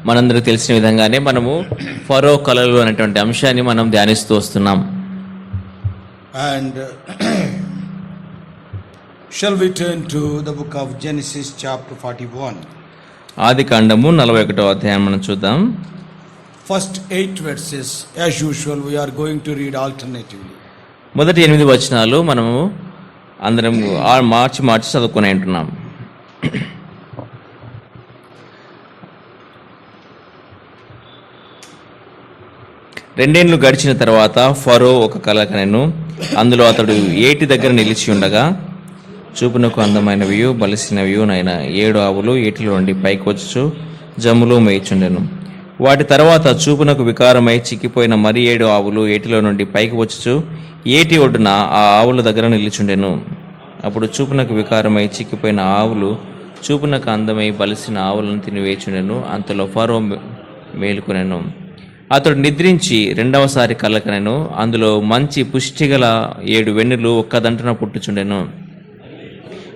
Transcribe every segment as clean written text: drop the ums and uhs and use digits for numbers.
మనందరికీ తెలిసిన విధంగానే మనము ఫరో కలలు అనేటువంటి అంశాన్ని మనం ధ్యానిస్తూ వస్తున్నాం. And shall we turn to the book of Genesis chapter 41? ఆదికాండము 41వ అధ్యాయం మనం చూద్దాం. First 8 verses, as usual, we are going to read alternatively. మొదటి 8 వచనాలు మనము అందరం మార్చి చదువుకుని ఉంటున్నాం. రెండేళ్లు గడిచిన తర్వాత ఫరో ఒక కల కనెను. అందులో అతడు ఏటి దగ్గర నిలిచి ఉండగా చూపునకు అందమైనవియు బలిసినవియు నైనా 7 ఆవులు ఏటిలో నుండి పైకి వచ్చుచు జమ్ములు మేయిచుండెను. వాటి తర్వాత చూపునకు వికారమై చిక్కిపోయిన మరి 7 ఆవులు ఏటిలో నుండి పైకి వచ్చుచు ఏటి ఒడ్డున ఆ ఆవుల దగ్గర నిలిచుండెను. అప్పుడు చూపునకు వికారమై చిక్కిపోయిన ఆవులు చూపునకు అందమై బలిసిన ఆవులను తినివేచుండెను. అంతలో ఫరో మేలుకొనెను. అతడు నిద్రించి రెండవసారి కలకనెను. అందులో మంచి పుష్టిగల 7 వెన్నులు ఒక్కదంటన పుట్టుచుండెను.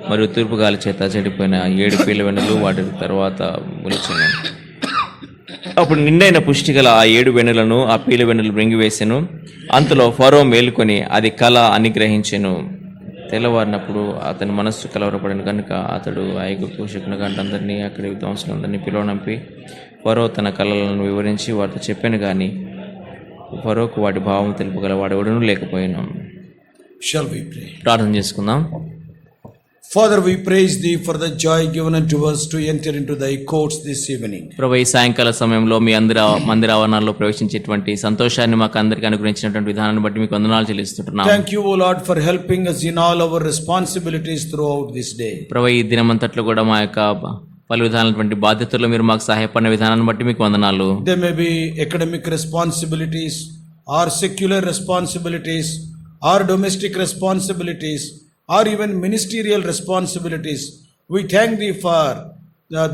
మరియు తూర్పు గాలి చేత చెడిపోయిన 7 పీల వెన్నులు వాటి తర్వాత మొలిచెను. అప్పుడు నిండైన పుష్టిగల ఆ 7 వెన్నులను ఆ పీల వెన్నులు మృంగివేసెను. అంతలో ఫరో మేలుకొని అది కల అని గ్రహించెను. తెల్లవారినప్పుడు అతని మనస్సు కలవరపడిన కనుక అతడు ఐగుప్తు పోషకుని గంటందరినీ అక్కడి విద్వాంసులందరినీ పిలువనంపి ఫరో తన కళలను వివరించి వారితో చెప్పాను. కానీ ఫరోకు వాటి భావం తెలుపగల వాడెవడనూ లేకపోయినాం. Shall we pray? ప్రార్థన చేసుకుందాం. Father, we praise thee for the joy given unto us to enter into thy courts this evening. ప్రభువా, ఈ సాయంకాల సమయంలో మీ మందిర ఆవరణాల్లో ప్రవేశించేటువంటి సంతోషాన్ని మాకు అందరికీ అనుగ్రహించినటువంటి విధానాన్ని బట్టి మీకు వందనాలు చెల్లిస్తున్నాం. Thank you, O Lord, for helping us in all our responsibilities throughout this day. ప్రభువా, ఈ దినమంతట్లో కూడా మా యొక్క పలు విధానటువంటి బాధ్యతల్లో మీరు మాకు సహాయపడిన విధానాన్ని బట్టి మీకు వందనాలు. There may be academic responsibilities, or secular responsibilities, or domestic responsibilities, or even ministerial responsibilities. We thank thee for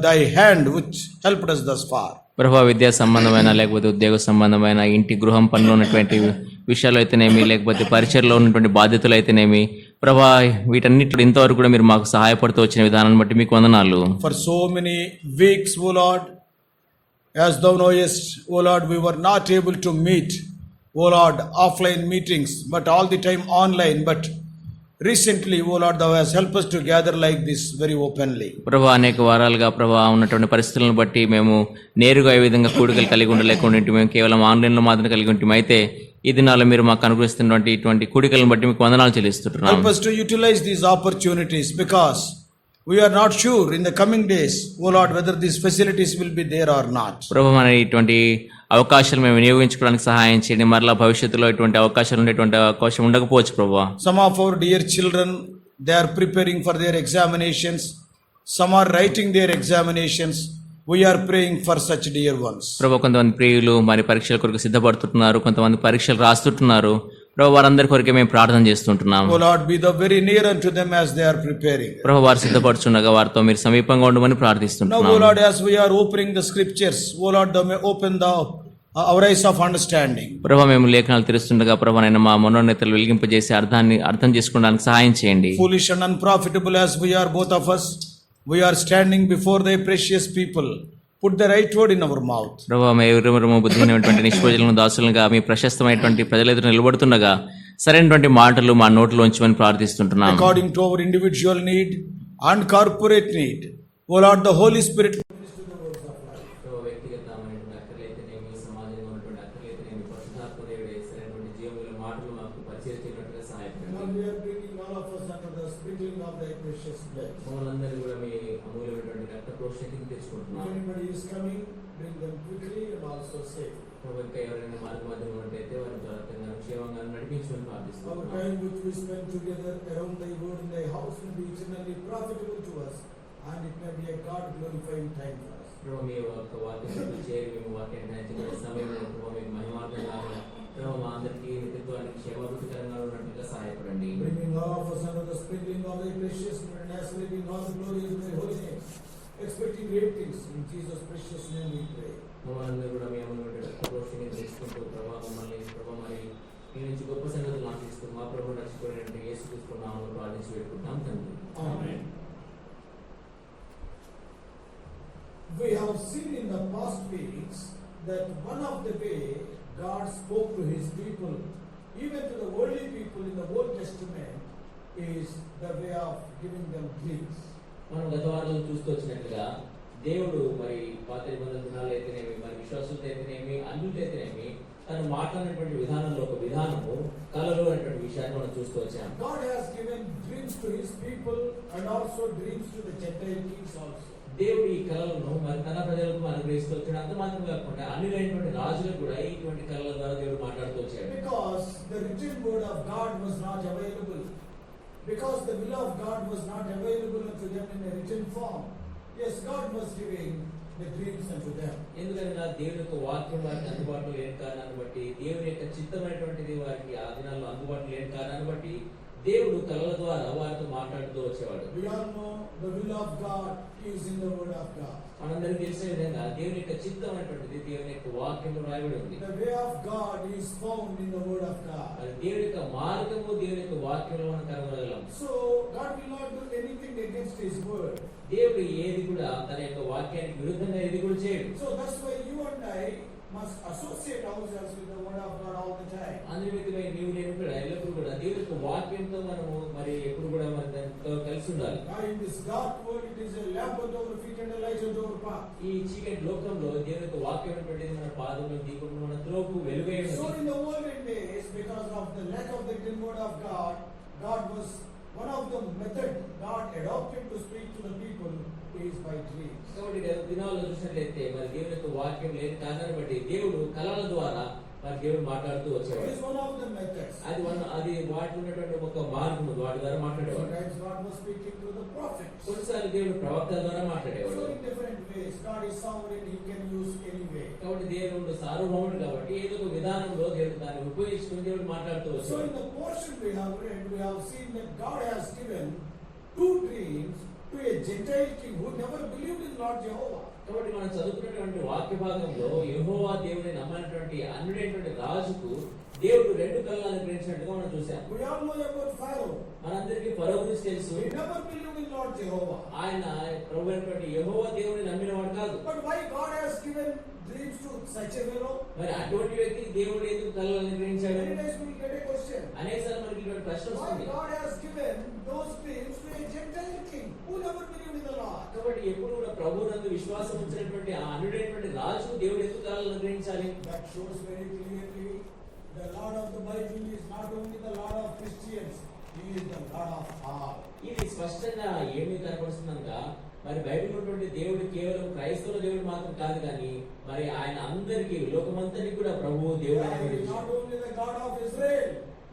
thy hand which helped us thus far. ప్రభువా, విద్యా సంబంధమైన లేకపోతే ఉద్యోగ సంబంధమైన ఇంటి గృహం పనులు ఉన్నటువంటి విషయాలు అయితేనేమి, లేకపోతే పరిచయలో ఉన్నటువంటి బాధ్యతలు అయితేనేమి, ప్రభువా, వీటన్నిటిలో ఇంతవరకు కూడా మీరు మాకు సహాయపడుతూ వచ్చిన విధానాన్ని బట్టి మీకు వందనాలు. For so many weeks, O Lord, as thou knowest, O Lord, we were not able to meet, O Lord, offline meetings, but all the time online. But recently, O Lord, thou hast helped us to gather like this very openly. ప్రభువా, అనేక వారాలుగా ప్రభువా ఉన్నటువంటి పరిస్థితులను బట్టి మేము నేరుగా ఈ విధంగా కూడికలు కలిగి ఉండలేకుండా మేము కేవలం ఆన్లైన్లో మాత్రం కలిగి ఉంటాం. అయితే ఈ దినాల్లో మీరు మాకు అనుగ్రహిస్తున్నటువంటి ఇటువంటి కూడికలను బట్టి మీకు వందనాలు చెల్లిస్తున్నాం. Help us to utilize these opportunities, because we are not sure in the coming days, O Lord, whether these facilities will be there or not. ప్రభువా, మన ఇటువంటి అవకాశాలు మేము వినియోగించుకోవడానికి సహాయం చేయండి. మరలా భవిష్యత్తులో ఇటువంటి అవకాశాలు ఉండేటువంటి అవకాశం ఉండకపోవచ్చు. ప్రభువా, some of our dear children, they are preparing for their examinations. Some are writing their examinations. We are praying for such dear ones. ప్రభువా, కొంతమంది ప్రియులు మరి పరీక్షల కొరకు సిద్ధపడుతుంటున్నారు, కొంతమంది పరీక్షలు రాస్తుంటున్నారు. ప్రభువా, వారందరి కొరకే మేము ప్రార్థన చేస్తుంటున్నాం. O Lord, be thou very near unto them as they are preparing. ప్రభువా, వారు సిద్ధపడుచుండగా వారితో మీరు సమీపంగా ఉండమని Now, ప్రార్థిస్తుంటున్నాం. O Lord, as we are opening the scriptures, O Lord, thou may open thou our eyes of understanding. ప్రభువా, మేము లేఖనాలు తెరుస్తుండగా ప్రభువా నైనా మా మనోనేతలు వెలిగింపజేసి అర్థం చేసుకోవడానికి సహాయం చేయండి. Foolish and unprofitable as we are, both of us, we are standing before thy precious people. Put the right word in our mouth. ప్రభువా, మేము బుద్ధిహీనమైనటువంటి నిష్ప్రయోజనం దాసులుగా మీ ప్రశస్తమైనటువంటి ప్రజల ఎదుట నిలబడుతుండగా సరైనటువంటి మాటలు మా నోట్లో ఉంచమని ప్రార్థిస్తుంటున్నాం. According to our individual need and corporate need, O Lord, the Holy Spirit. We are bringing all of us under the sprinkling of thy precious blood. If anybody is coming, bring them quickly and also safe. Our time which we spend together around thy word in thy house will be eternally profitable to us, and it may be a God glorifying time for us. Bringing all of us under the sprinkling of thy precious blood, and as living all the glory of thy holy name, expecting great things in Jesus' precious name we pray. గొప్ప సంగతులు ఆశిస్తూ మా ప్రభు రక్షకుడైన యేసుక్రీస్తు నామములో ప్రార్థించి వేడుకుంటున్నాం తండ్రి. ఆమేన్. We have seen in the past weeks that one of the way God spoke to his people, even to the worldly people in the Old Testament, is the way of giving them dreams. మనం గత వారంలో చూస్తూ వచ్చినట్లుగా దేవుడు మరి పాత నిబంధన దినాలు అయితేనేమి, మరి విశ్వాసులతో అయితేనేమి, అన్యులతో అయితేనేమి తను మాట్లాడినటువంటి విధానంలో ఒక విధానము కళలు అనేటువంటి విషయాన్ని మనం చూస్తూ వచ్చాం. God has given dreams to his people and also dreams to the Gentile kings also. దేవుడు ఈ కళలను మరి తన ప్రజలకు అనుగ్రహిస్తూ వచ్చాడు. అంత మాత్రం కాకుండా అన్యులైనటువంటి రాజులకు కూడా ఇటువంటి కళల ద్వారా దేవుడు మాట్లాడుతూ వచ్చాడు. Because the written word of God was not available. Because the will of God was not available unto them in a written form. Yes, God was giving the dreams unto them. ఎందుకంటే దేవుని యొక్క వాక్యం వారికి అందుబాటులో లేని కారణాన్ని బట్టి, దేవుని యొక్క చిత్తమైనటువంటిది వారికి ఆ దినాల్లో అందుబాటులో లేని కారణాన్ని బట్టి దేవుడు కళల ద్వారా వారితో మాట్లాడుతూ వచ్చేవాడు. We all know the will of God is in the word of God. మనందరికీ తెలిసే విధంగా దేవుని యొక్క చిత్తమైనటువంటిది దేవుని యొక్క వాక్యంలో రాయబడి ఉంది. The way of God is found in the word of God. మరి దేవుని యొక్క మార్గము దేవుని యొక్క వాక్యంలో మనం కనుగొనగలం. So God will not do anything against his word. దేవుడు ఏది కూడా తన యొక్క వాక్యానికి విరుద్ధంగా ఏది కూడా చేయడు. So that's why you and I must associate ourselves with the word of God all the time. అందునిమిత్తమై నీవు నేను కూడా ఎల్లప్పుడూ కూడా దేవుని యొక్క వాక్యంతో మనము మరి ఎప్పుడు కూడా మన దాంతో కలిసి ఉండాలి. In this dark world, it is a lamp unto our feet and a light unto our path. ఈ చీకటి లోకంలో దేవుని యొక్క వాక్యం అనేటువంటిది మన పాదముల దీపం, మన త్రోపు వెలుగై So ఉన్నది. in the olden days, because of the lack of the written word of God, God was one of the method God adopted to speak to the people is by dreams. కాబట్టి దినాల్లో చూసినట్లయితే మరి దేవుని యొక్క వాక్యం లేని కారణాన్ని బట్టి దేవుడు కళల ద్వారా మరి దేవుడు మాట్లాడుతూ It వచ్చేవాడు. is one of the methods. అది వాటి ఉన్నటువంటి ఒక మార్గము, వాటి ద్వారా మాట్లాడేవాడు. Sometimes God was speaking through the prophets. కొన్నిసార్లు దేవుడు ప్రవక్తల ద్వారా So మాట్లాడేవాడు. in different ways, God is sovereign; He can use any way. కాబట్టి దేవుడు సార్వభౌముడు కాబట్టి ఏదో ఒక విధానంలో దేవుడు దాన్ని ఉపయోగించుకుని దేవుడు మాట్లాడుతూ So in వచ్చాడు. the portion we have read, we have seen that God has given two dreams to a Gentile king who never believed in Lord Jehovah. కాబట్టి మనం చదువుకున్నటువంటి వాక్య భాగంలో యెహోవా దేవుని నమ్మనటువంటి అన్యుడైనటువంటి రాజుకు దేవుడు రెండు కళ్ళను అనుగ్రహించినట్టుగా మనం చూసాం. We all know about Pharaoh. మనందరికీ ఫరో గురించి తెలుసు. He never believed in Lord Jehovah. ఆయన ప్రభు అయినటువంటి యెహోవా దేవుని నమ్మినవాడు కాదు. But why God has given dreams to such a Pharaoh? మరి అటువంటి వ్యక్తికి దేవుడు ఎందుకు కళ్ళను అనుగ్రహించాడు? Many times we will get a question. అనేకసార్లు మనకి ఇటువంటి ప్రశ్న Why వస్తుంది. God has given those dreams to a Gentile king who never believed in the Lord? కాబట్టి ఎప్పుడు కూడా ప్రభువునందు విశ్వాసం ఉంచినటువంటి ఆ అన్యుడైనటువంటి రాజు దేవుడు ఎందుకు కళ్ళను అనుగ్రహించాలి? That shows very clearly the Lord of the Bible is not only the Lord of Christians, He is the Lord of all. ఇది స్పష్టంగా ఏమి కనపడుతుందనగా మరి బైబిల్ ఉన్నటువంటి దేవుడు కేవలం క్రైస్తవుల దేవుడు మాత్రం కాదు కానీ మరి ఆయన అందరికీ లోకమంతటికి కూడా ప్రభువు దేవుడు He అనే is విషయం. not only the God of Israel,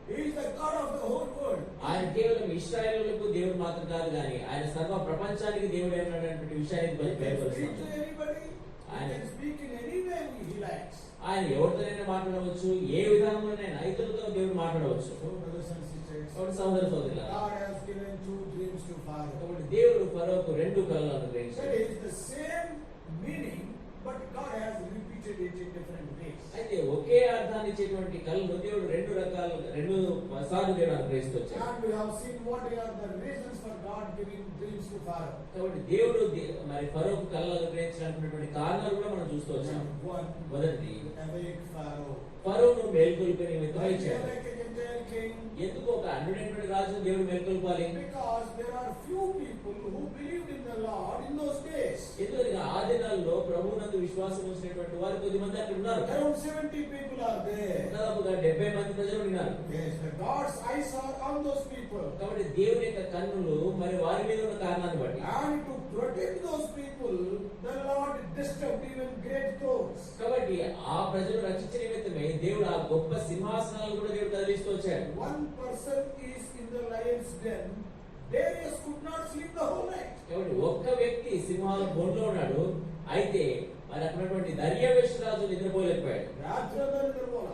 He is the God of the whole world. ఆయన కేవలం ఇశ్రాయేలులకు దేవుడు మాత్రం కాదు కానీ ఆయన సర్వ ప్రపంచానికి దేవుడు అయినటువంటి విషయాన్ని He can speak బయలుపరుస్తున్నాడు. to anybody. He can speak in any way He likes. ఆయన ఎవరితోనైనా మాట్లాడవచ్చు, ఏ విధానంలోనైనా ఇతరులతో దేవుడు మాట్లాడవచ్చు. So, brothers and sisters, కాబట్టి సోదర సోదరులారా, God has given two dreams to Pharaoh. కాబట్టి దేవుడు ఫరోకు రెండు కళలు అనుగ్రహించాడు. That is the same meaning, but God has repeated it in different ways. అయితే ఒకే అర్థాన్ని ఇచ్చేటువంటి కళలు దేవుడు రెండు సార్లు దేవుడు అనుగ్రహిస్తూ వచ్చాడు. And we have seen what are the reasons for God giving dreams to Pharaoh. కాబట్టి దేవుడు మరి ఫరోకు కళలు అనుగ్రహించినటువంటి కారణాలు కూడా మనం చూస్తూ వచ్చాం. One, మొదటిది, awake Pharaoh. ఫరోను మేల్కొల్పే నిమిత్తం Why ఇచ్చాడు. like a Gentile king? ఎందుకు ఒక అన్యుడైనటువంటి రాజును దేవుడు మేల్కొల్పాలి? Because there are few people who believed in the Lord in those days. ఎందుకంటే ఆ దినాల్లో ప్రభువునందు విశ్వాసం ఉంచినటువంటి వారు కొద్ది మంది అక్కడ ఉన్నారు. Around 70 people are there. దాదాపుగా 70 మంది ప్రజలు ఉన్నారు. Yes, the God's eyes are on those people. కాబట్టి దేవుని యొక్క కన్నులు మరి వారి మీద ఉన్న కారణాన్ని బట్టి, And to protect those people, the Lord disturbed even great thrones. కాబట్టి ఆ ప్రజలు రక్షించిన నిమిత్తమే దేవుడు ఆ గొప్ప సింహాసనాలు కూడా దేవుడు కదిలిస్తూ వచ్చాడు. One person is in the lion's den. Darius could not sleep the whole night. కాబట్టి ఒక్క వ్యక్తి సింహాల బొండ్లో ఉన్నాడు. అయితే మరి అక్కడటువంటి దర్యావేషు రాజు నిద్రపోలేకపోయాడు.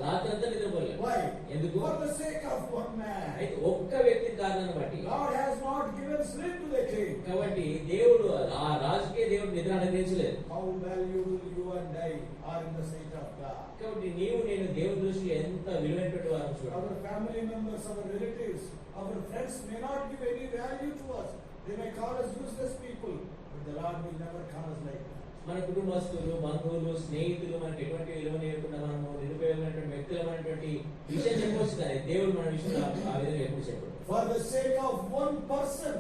రాత్రంతా నిద్రపోలేదు. Why? ఎందుకు? For the sake of one man. అయితే ఒక్క వ్యక్తి కారణాన్ని బట్టి, God has not given sleep to the king. కాబట్టి దేవుడు ఆ రాజుకే దేవుడు నిద్ర అనుగ్రహించలేదు. How valuable you and I are in the sight of God. కాబట్టి నీవు నేను దేవుని దృష్టిలో ఎంత విలువైనటువంటి వారు చూడు. Our family members, our relatives, our friends may not give any value to us. They may call us useless people, but the Lord will never call us like that. మన కుటుంబస్తులు, బంధువులు, స్నేహితులు మనకి ఎటువంటి విలువ లేకుండా మనము నిరుపయోగమైనటువంటి వ్యక్తులమైనటువంటి విషయం చెప్పవచ్చు, కానీ దేవుడు మన విషయంలో ఆ విధంగా ఎప్పుడు చెప్పడు. For the sake of one person,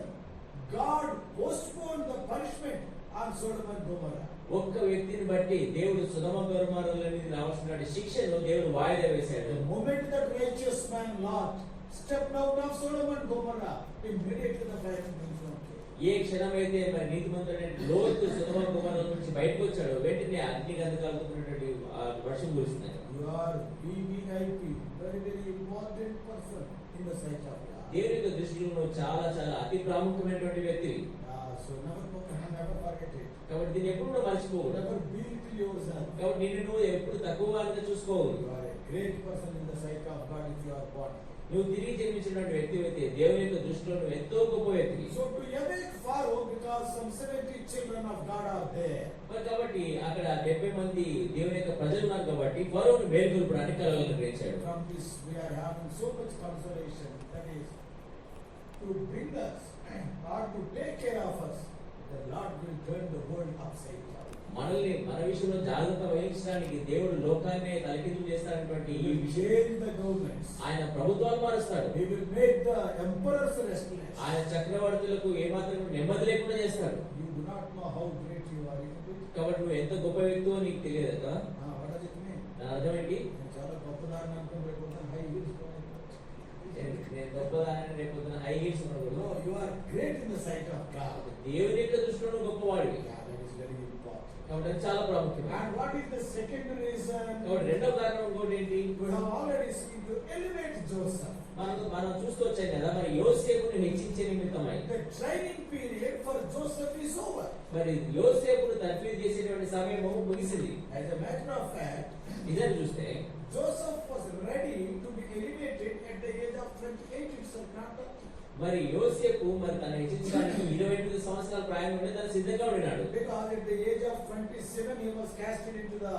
God postponed the punishment on Sodom and Gomorrah. ఒక్క వ్యక్తిని బట్టి దేవుడు సొదొమ గొమొర్రాల మీద రావాల్సిన శిక్షను దేవుడు వాయిదా వేశాడు. The moment that righteous man Lot stepped out of Sodom and Gomorrah, immediately the fire came. ఏ క్షణమైతే మరి నీతిమంతుడైన లోతు సొదొమ గొమొర్రాల నుంచి బయటకు వచ్చాడో వెంటనే అగ్ని గంధకాలతో వర్షం కురుస్తున్నాయి. You are VVIP, very very important person in the sight of God. దేవుని యొక్క దృష్టిలో చాలా చాలా అతి ప్రాముఖ్యమైనటువంటి వ్యక్తి. So never forget it. కాబట్టి దీన్ని ఎప్పుడు మర్చిపోకూడదు. Never belittle yourself. కాబట్టి నిన్ను నువ్వు ఎప్పుడు తక్కువగా చూసుకోవద్దు. You are a great person in the sight of God if you are born. నువ్వు తిరిగి జన్మించినటువంటి వ్యక్తి అయితే దేవుని యొక్క దృష్టిలో నువ్వు ఎంతో గొప్ప వ్యక్తి. So to evict Pharaoh, because some 70 children of God are there. మరి కాబట్టి అక్కడ 70 మంది దేవుని యొక్క ప్రజలు ఉన్నారు కాబట్టి ఫరోను మేల్కొల్పడానికి కలలను గ్రహించాడు. From this we are having so much consolation, that is to bring us or to take care of us. The Lord will turn the world upside down. మనల్ని మన విషయంలో జాగ్రత్త వహించడానికి దేవుడు లోకాన్ని తలకిందులు చేస్తానటువంటి ఈ విషయం Change the governments. ఆయన ప్రభుత్వాలు మారుస్తాడు. He will make the emperors restless. ఆయన చక్రవర్తులకు ఏమాత్రం నెమ్మది లేకుండా చేస్తాడు. You do not know how great you are, isn't it? కాబట్టి నువ్వు ఎంత గొప్ప వ్యక్తివో నీకు తెలియదు కదా. What does it mean? దాని అర్థం ఏంటి? నేను చాలా గొప్పదాన్ని అనుకుంటున్నాను, high heels నేను గొప్పదాన్ని రేపు హై హీల్స్ ఉండకూడదు. No, you are great in the sight of God. దేవుని యొక్క దృష్టిలో నువ్వు గొప్పవాడివి. Yeah, that is very important. కాబట్టి అది చాలా ప్రాముఖ్యం. And what is the second reason? కాబట్టి రెండవ కారణం ఇంకోటి ఏంటి? We have already seen to elevate Joseph. మనం చూస్తూ వచ్చాం కదా, మరి యోసేపును హెచ్చించే నిమిత్తమై The training period for Joseph is over. మరి యోసేపును తర్ఫీదు చేసేటువంటి సమయం ముగిసింది. As a matter of fact, నిజం చూస్తే Joseph was ready to be elevated at the age of 28 itself, not 30. మరి యోసేపు మరి తన హెచ్చించడానికి 28 సంవత్సరాల ప్రాయం ఉండే తను సిద్ధంగా ఉన్నాడు. Because at the age of 27 he was casted into the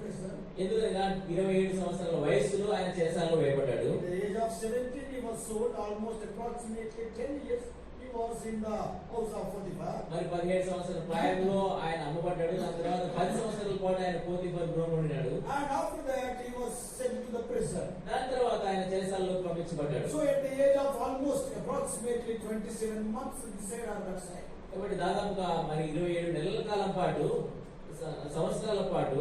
prison. ఎందుకనగా 27 సంవత్సరాల వయస్సులో ఆయన చెరసాలలో వేయబడ్డాడు. At the age of 17 he was sold, almost approximately 10 years he was in the house of Potiphar. మరి 17 సంవత్సరాల ప్రాయంలో ఆయన అమ్మబడ్డాడు. దాని తర్వాత 10 సంవత్సరాల పాటు ఆయన పోతీఫర్ గృహంలో ఉన్నాడు. And after that he was sent to the prison. దాని తర్వాత ఆయన చెరసాలలో పంపించబడ్డాడు. So at the age of almost approximately 27 months this side or that side. కాబట్టి దాదాపుగా మరి 27 నెలల కాలం పాటు సంవత్సరాల పాటు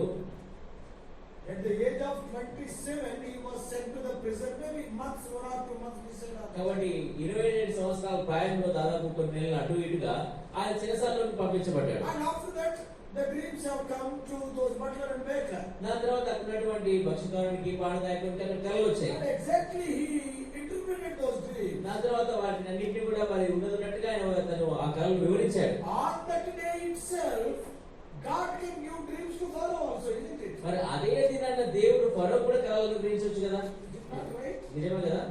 At the age of 27 he was sent to the prison, maybe months, 1 or 2 months this side or that. కాబట్టి 27 సంవత్సరాల ప్రాయంలో దాదాపు కొన్ని నెలలు అటు ఇటుగా ఆయన చెరసాలలోకి పంపించబడ్డాడు. And after that the dreams have come to those butler and baker. దాని తర్వాత అక్కడ ఉన్నటువంటి భక్షకారునికి పాడదాయకునికి అక్కడ కలలు వచ్చాయి. And exactly he interpreted those dreams. దాని తర్వాత వాటిని అన్నింటినీ కూడా మరి ఉన్నట్టుగా ఆయన తను ఆ కళలు వివరించాడు. On that day itself God can give dreams to Pharaoh also, isn't it? మరి అదే దినాన దేవుడు ఫరో కూడా కళలు వివరించవచ్చు కదా. Is that right? నిజమే కదా.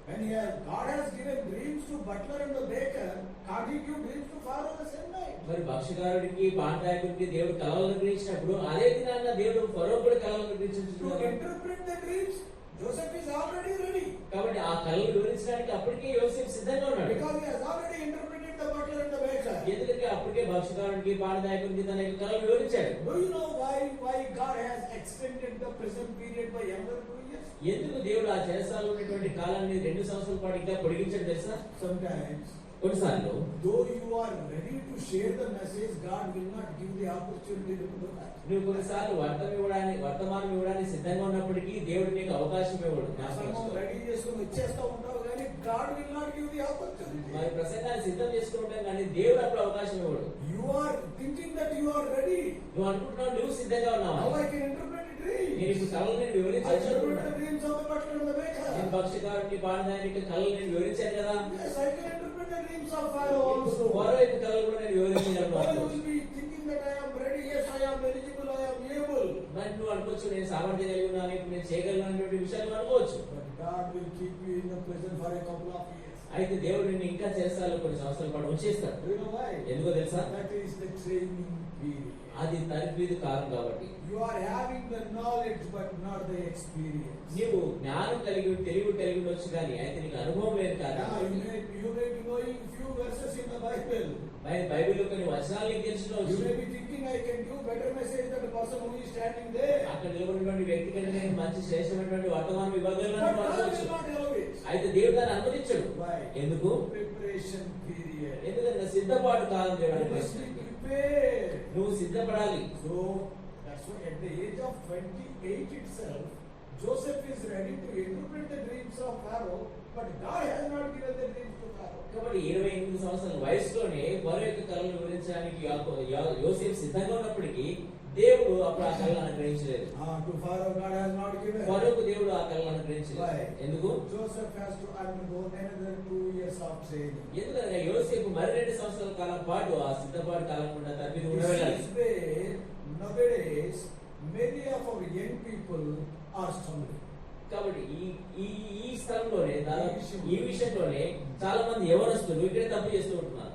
When God has given dreams to butler and the baker, can't he give dreams to Pharaoh the same night? మరి భక్షకారుడికి పాడదాయకుడికి దేవుడు కళలు వివరించినప్పుడు అదే దినాన దేవుడు ఫరో కూడా కళలు వివరించవచ్చు To కదా. interpret the dreams, Joseph is already ready. కాబట్టి ఆ కళలు వివరించడానికి అప్పటికే యోసేపు సిద్ధంగా ఉన్నాడు. Because he has already interpreted the butler and the baker. ఎందుకంటే అప్పటికే భక్షకారుడికి పాడదాయకుడికి తన యొక్క కళలు వివరించాడు. Do you know why God has extended the prison period by another 2 years? ఎందుకు దేవుడు ఆ చెరసాలలో ఉన్నటువంటి కాలాన్ని 2 సంవత్సరాల పాటు ఇంకా పొడిగించాడు తెలుసా? Sometimes, కొన్నిసార్లు though you are ready to share the message, God will not give the opportunity to do that. నువ్వు కొన్నిసార్లు వర్తమానం ఇవ్వడానికి సిద్ధంగా ఉన్నప్పటికీ దేవుడు నీకు అవకాశం ఇవ్వడు. రెడీ చేసుకుని వచ్చేస్తా ఉంటావు కానీ God will not give the opportunity. మరి ప్రసంగాన్ని సిద్ధం చేసుకుంటాం కానీ దేవుడు అప్పుడు అవకాశం ఇవ్వడు. You are thinking that you are ready. నువ్వు అనుకుంటున్నావు నువ్వు సిద్ధంగా ఉన్నావు. Now I can interpret the dream. నేను ఇప్పుడు కళలు నేను I వివరించాను. interpret the dreams of the butler and the baker. నేను భక్షకారుడికి పాడదాయకుడికి కళలు నేను వివరించాను కదా. Yes, I can interpret the dreams of Pharaoh also. మరో యొక్క కళలు కూడా నేను వివరించాను. Pharaoh will be thinking that I am ready. Yes, I am eligible. I am able. మరి నువ్వు అనుకోవచ్చు నేను సామర్థ్యం కలిగి ఉన్నాను, ఇప్పుడు నేను చేయగలను అనేటువంటి విషయాలు అనుకోవచ్చు. But God will keep you in the prison for a couple of years. అయితే దేవుడు నిన్ను ఇంకా చేస్తాలో కొన్ని సంవత్సరాల పాటు ఉంచేస్తాడు. Do you know why? ఎందుకో తెలుసా? That is the training period. అది తర్ఫీదు కాలం కాబట్టి You are having the knowledge but not the experience. నీవు జ్ఞానం కలిగి తెలివి కలిగి ఉండొచ్చు కానీ అయితే నీకు అనుభవం లేదు కాదు. Yeah, you may be knowing few verses in the Bible. బైబిల్లో కొన్ని వచనాలు నీకు You తెలిసినవచ్చు. may be thinking I can give better message than the person who is standing there. అక్కడ నిలబడినటువంటి వ్యక్తి కంటే నేను మంచి శ్రేష్టమైనటువంటి వర్తమానం ఇవ్వగలను But God అనుకోవచ్చు. will not allow it. అయితే దేవుడు దాన్ని అనుమతించడు. Why? ఎందుకు? Preparation period. ఎందుకంటే సిద్ధపాటు కాలం దేవుడు You must be అనుమతించాడు. prepared. నువ్వు సిద్ధపడాలి. So that's why at the age of 28 itself, Joseph is ready to interpret the dreams of Pharaoh, but God has not given the dreams to Pharaoh. కాబట్టి 28 సంవత్సరాల వయసులోనే ఫరో యొక్క కళను వివరించడానికి యోసేపు సిద్ధంగా ఉన్నప్పటికీ దేవుడు అప్పుడు ఆ కళను అనుగ్రహించలేదు. To Pharaoh, God has not given. ఫరోకు దేవుడు ఆ కళను అనుగ్రహించలేదు. Why? ఎందుకు? Joseph has to undergo another 2 years of training. ఎందుకంటే యోసేపు మరి 2 సంవత్సరాల కాలం పాటు ఆ సిద్ధపాటు కాలం గుండా తప్పిది ఉండగలాలి. This is where nowadays many of our young people are stumbling. కాబట్టి ఈ స్థలంలోనే ఈ విషయంలోనే చాలా మంది యవనస్తులు ఇక్కడే తప్పు చేస్తూ ఉంటున్నారు.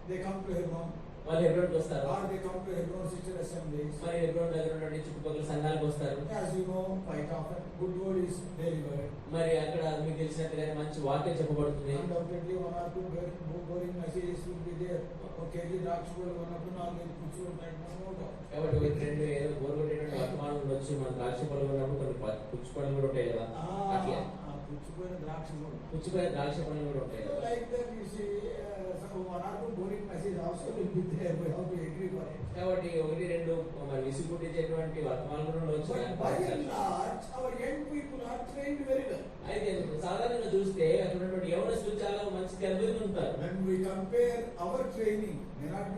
They come to Hebron. వాళ్ళు హెబ్రోన్కి వస్తారు. Or they come to Hebron sister assemblies. మరి హెబ్రోన్ దగ్గర ఉన్నటువంటి చుట్టుపక్కల సంఘాలకు వస్తారు. As you know, quite often good word is delivered. మరి అక్కడ మీకు తెలిసినట్టుగానే మంచి వాక్యం చెప్పబడుతుంది. Undoubtedly one or two boring messages will be there. Okay, ద్రాక్షపళ్ళు ఉన్నప్పుడు నాలుగు కూర్చుంటాడు. కాబట్టి ఒక రెండు ఏదో గోరుగొట్టేటువంటి వర్తమానం ఉండొచ్చు. మన ద్రాక్ష పళ్ళు ఉన్నప్పుడు కొన్ని పుచ్చు పళ్ళు కూడా ఉంటాయి కదా. అట్లా పుచ్చిపోయిన ద్రాక్ష పుచ్చిపోయిన ద్రాక్ష పళ్ళు కూడా ఉంటాయి కదా. Like that you see, one or two boring messages also will be there. We have to agree for it. కాబట్టి ఒకటి రెండు మరి విసుగుట్టించేటువంటి వర్తమానం కూడా ఉండవచ్చు. But by and large, our young people are trained very well. అయితే సాధారణంగా చూస్తే అక్కడ ఉన్నటువంటి యవనస్తులు చాలా మంచి తెలివి ఉంటారు. When we compare our training,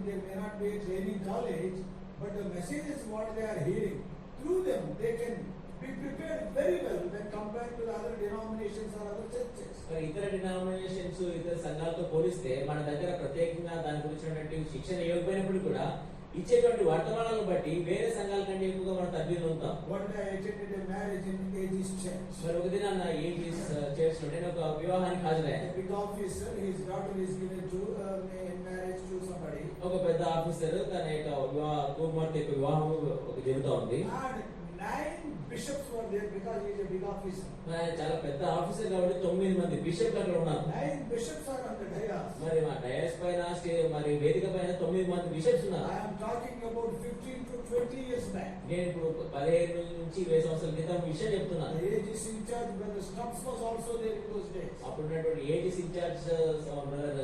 there may not be a training college, but the messages what they are hearing, through them they can be prepared very well when compared to the other denominations or other churches. మరి ఇతర denominations ఇతర సంఘాలతో పోలిస్తే మన దగ్గర ప్రత్యేకంగా దాని గురించినటువంటి శిక్షణ ఇవ్వకపోయినప్పుడు కూడా ఇచ్చేటువంటి వర్తమానాలను బట్టి వేరే సంఘాల కంటే ఎక్కువగా మనం తగ్గిన ఉంటాం. One day I attended a marriage in Aegis Church. మరి ఒక దిన ఏజిస్ చర్చ్ లో నేను ఒక వివాహానికి హాజరయ్యాను. A big officer, his daughter is given to in marriage to somebody. ఒక పెద్ద ఆఫీసర్ తన యొక్క కుమార్తె యొక్క వివాహం ఒక జరుగుతూ ఉంది. And 9 bishops were there because he is a big officer. మరి చాలా పెద్ద ఆఫీసర్ కాబట్టి 9 మంది బిషప్ అక్కడ ఉన్నారు. 9 bishops are on the dais. మరి మా డయాస్ పైన మరి వేదిక పైన 9 మంది బిషప్స్ ఉన్నారు. I am talking about 15 to 20 years back. నేను ఇప్పుడు 15 నుంచి 20 సంవత్సరాల క్రితం విషయం చెప్తున్నాను. The Aegis in charge, Brother Stubbs was also there in those days. అప్పుడు ఉన్నటువంటి ఏజిస్ ఇన్ఛార్జ్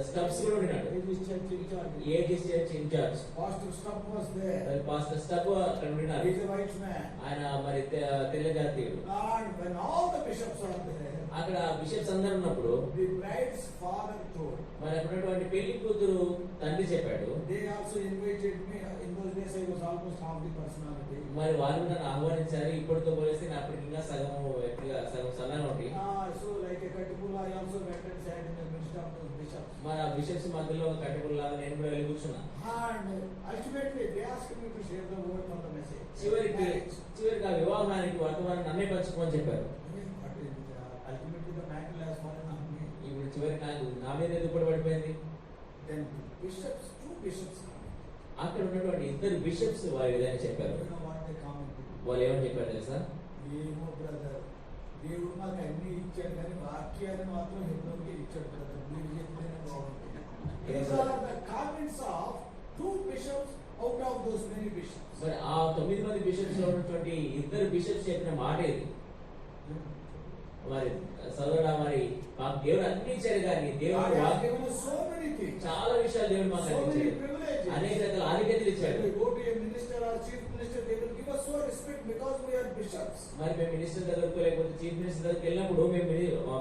స్టబ్స్ కూడా ఉన్నాడు. Aegis Church in charge. Aegis church in charge Pastor Stubbs was there. మరి పాస్టర్ స్టబ్ అక్కడ ఉన్నారు. He is a white man. ఆయన మరి తెల్ల జాతీయుడు. And when all the bishops are there, అక్కడ బిషప్స్ అందరు ఉన్నప్పుడు the bride's father told. మరి అక్కడ ఉన్నటువంటి పెళ్లి కూతురు తండ్రి చెప్పాడు. They also invited me. In those days I was almost half the personality. మరి వాళ్ళు నన్ను ఆహ్వానించారు. ఇప్పటితో పోలిస్తే నా అప్పటికి ఇంకా సగం సగం ఒకటి. So like a Katipula, I also went and sat in the midst of those bishops. మరి ఆ బిషప్స్ మధ్యలో కట్టుకుల్లాగా నేను కూడా వెళ్ళి కూర్చున్నా. And ultimately they asked me to share the word on the message. చివరికి ఆ వివాహానికి వర్తమానం నన్నే పంచుకోమని చెప్పారు. Ultimately the mantle has fallen on me. ఇప్పుడు చివరికి నాకు నా మీద ఎందుకు కూడా పడిపోయింది. Then bishops, 2 bishops come. అక్కడ ఉన్నటువంటి 2 బిషప్స్ వారి విధంగా చెప్పారు. You know what they commented? వాళ్ళు ఏమని చెప్పారు తెలుసా? ఏమో బ్రదర్, దేవుడు మాకు అన్ని ఇచ్చాడు కానీ వాక్యాన్ని మాత్రం హెబ్రోన్కి ఇచ్చాడు బ్రదర్. మీరు చెప్తేనే బాగుంటుంది. These are the comments of 2 bishops out of those many bishops. మరి ఆ 9 మంది బిషప్స్ లో ఉన్నటువంటి 2 బిషప్స్ చెప్పిన మాట ఇది. మరి సోదరుడా, మరి మాకు దేవుడు అన్ని ఇచ్చాడు కానీ దేవుడు చాలా విషయాలు దేవుడు మాకు అందించాడు. అనేక రకాల ఆధిక్యతలు ఇచ్చాడు. మరి మేము మినిస్టర్ దగ్గరకు లేకపోతే చీఫ్ మినిస్టర్ దగ్గరికి వెళ్ళినప్పుడు మేము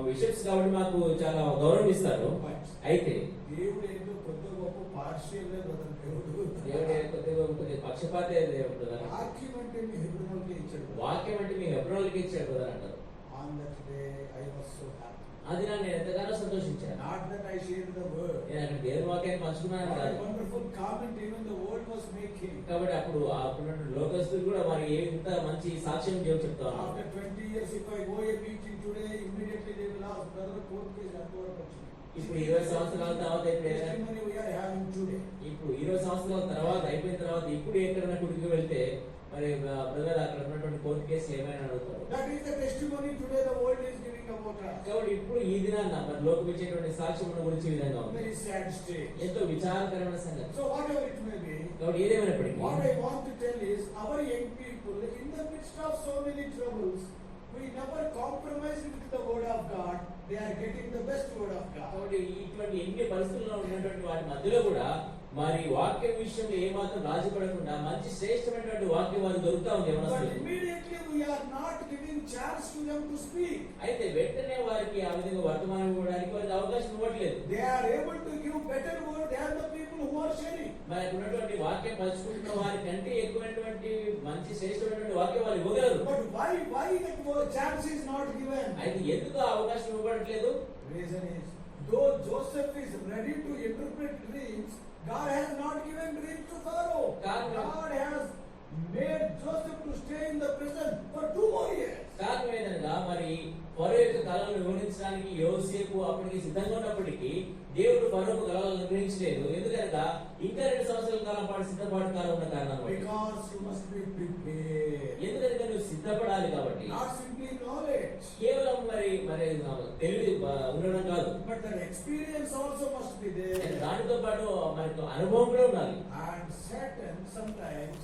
బిషప్స్ కాబట్టి మాకు చాలా గౌరవం ఇస్తారు. అయితే దేవుడు ఏదో కొత్త గొప్ప పార్షియల్ దేవుడు కొద్దిగా పక్షపాతే దేవుడు కదా. వాక్యం అంటే మీ హెబ్రోన్కి ఇచ్చాడు. వాక్యం అంటే మీ హెబ్రోన్కి ఇచ్చాడు కదా అంటారు. On that day I was so happy. అది నేను ఎంతగానో సంతోషించాను. Not that I shared the word. నేను అక్కడ దేవుని వాక్యాన్ని పంచుకున్నాను కాదు. Wonderful comment even the world was making. కాబట్టి అప్పుడు అప్పుడు లోకస్తులు కూడా మరి ఎంత మంచి సాక్ష్యం దేవుడు చెప్తారు. After 20 years if I go a meeting today, immediately they will ask, brother, court case at work వచ్చింది. ఇప్పుడు 20 సంవత్సరాల తర్వాత ఇప్పుడు ఏదైనా Testimony we are having today. ఇప్పుడు 20 సంవత్సరాల తర్వాత అయిపోయిన తర్వాత ఇప్పుడు ఎక్కడైనా గుడికి వెళ్తే మరి బ్రదర్ అక్కడ ఉన్నటువంటి కోర్టు కేసులు ఏమైనా అడుగుతారు. That is the testimony today the world is giving about us. కాబట్టి ఇప్పుడు ఈ దినాన్న మరి లోకం ఇచ్చేటువంటి సాక్ష్యం గురించి ఈ విధంగా ఉంది. Very sad state. ఎంతో విచారకరమైన సంగతి. So whatever it may be, కాబట్టి ఏదేమైనప్పటికీ what I want to tell is our young people in the midst of so many troubles, we never compromise with the word of God. They are getting the best word of God. కాబట్టి ఇటువంటి ఎన్ని పరిస్థితుల్లో ఉన్నటువంటి వాటి మధ్యలో కూడా మరి వాక్య విషయంలో ఏమాత్రం రాజీ పడకుండా మంచి శ్రేష్టమైనటువంటి వాక్యం వారికి దొరుకుతా ఉంది. But immediately we are not giving chance to them to speak. అయితే వెంటనే వారికి ఆ విధంగా వర్తమానం ఇవ్వడానికి వారికి అవకాశం ఇవ్వట్లేదు. They are able to give better word than the people who are sharing. మరి అక్కడ ఉన్నటువంటి వాక్యం పంచుకుంటున్న వారి కంటే ఎక్కువైనటువంటి మంచి శ్రేష్టమైనటువంటి వాక్యం వారు ఇవ్వగలరు. But why that word chance is not given? అయితే ఎందుకు ఆ అవకాశం ఇవ్వట్లేదు? Reason is, though Joseph is ready to interpret dreams, God has not given dreams to Pharaoh. God has made Joseph to stay in the prison for 2 more years. కారణం ఏంటనగా మరి ఫరో యొక్క కళలను వివరించడానికి యోసేపు అప్పటికి సిద్ధంగా ఉన్నప్పటికీ దేవుడు ఫరోకు కళలను నిర్వహించలేదు. ఎందుకనగా ఇంకా 2 సంవత్సరాల కాలం పాటు సిద్ధపాటు కాలం ఉన్న కారణం. Because you must be prepared. ఎందుకంటే నువ్వు సిద్ధపడాలి కాబట్టి. Not simply knowledge. కేవలం మరి తెలివి ఉండడం కాదు. But the experience also must be there. దానితో పాటు మనకు అనుభవం కూడా ఉండాలి. And Satan sometimes,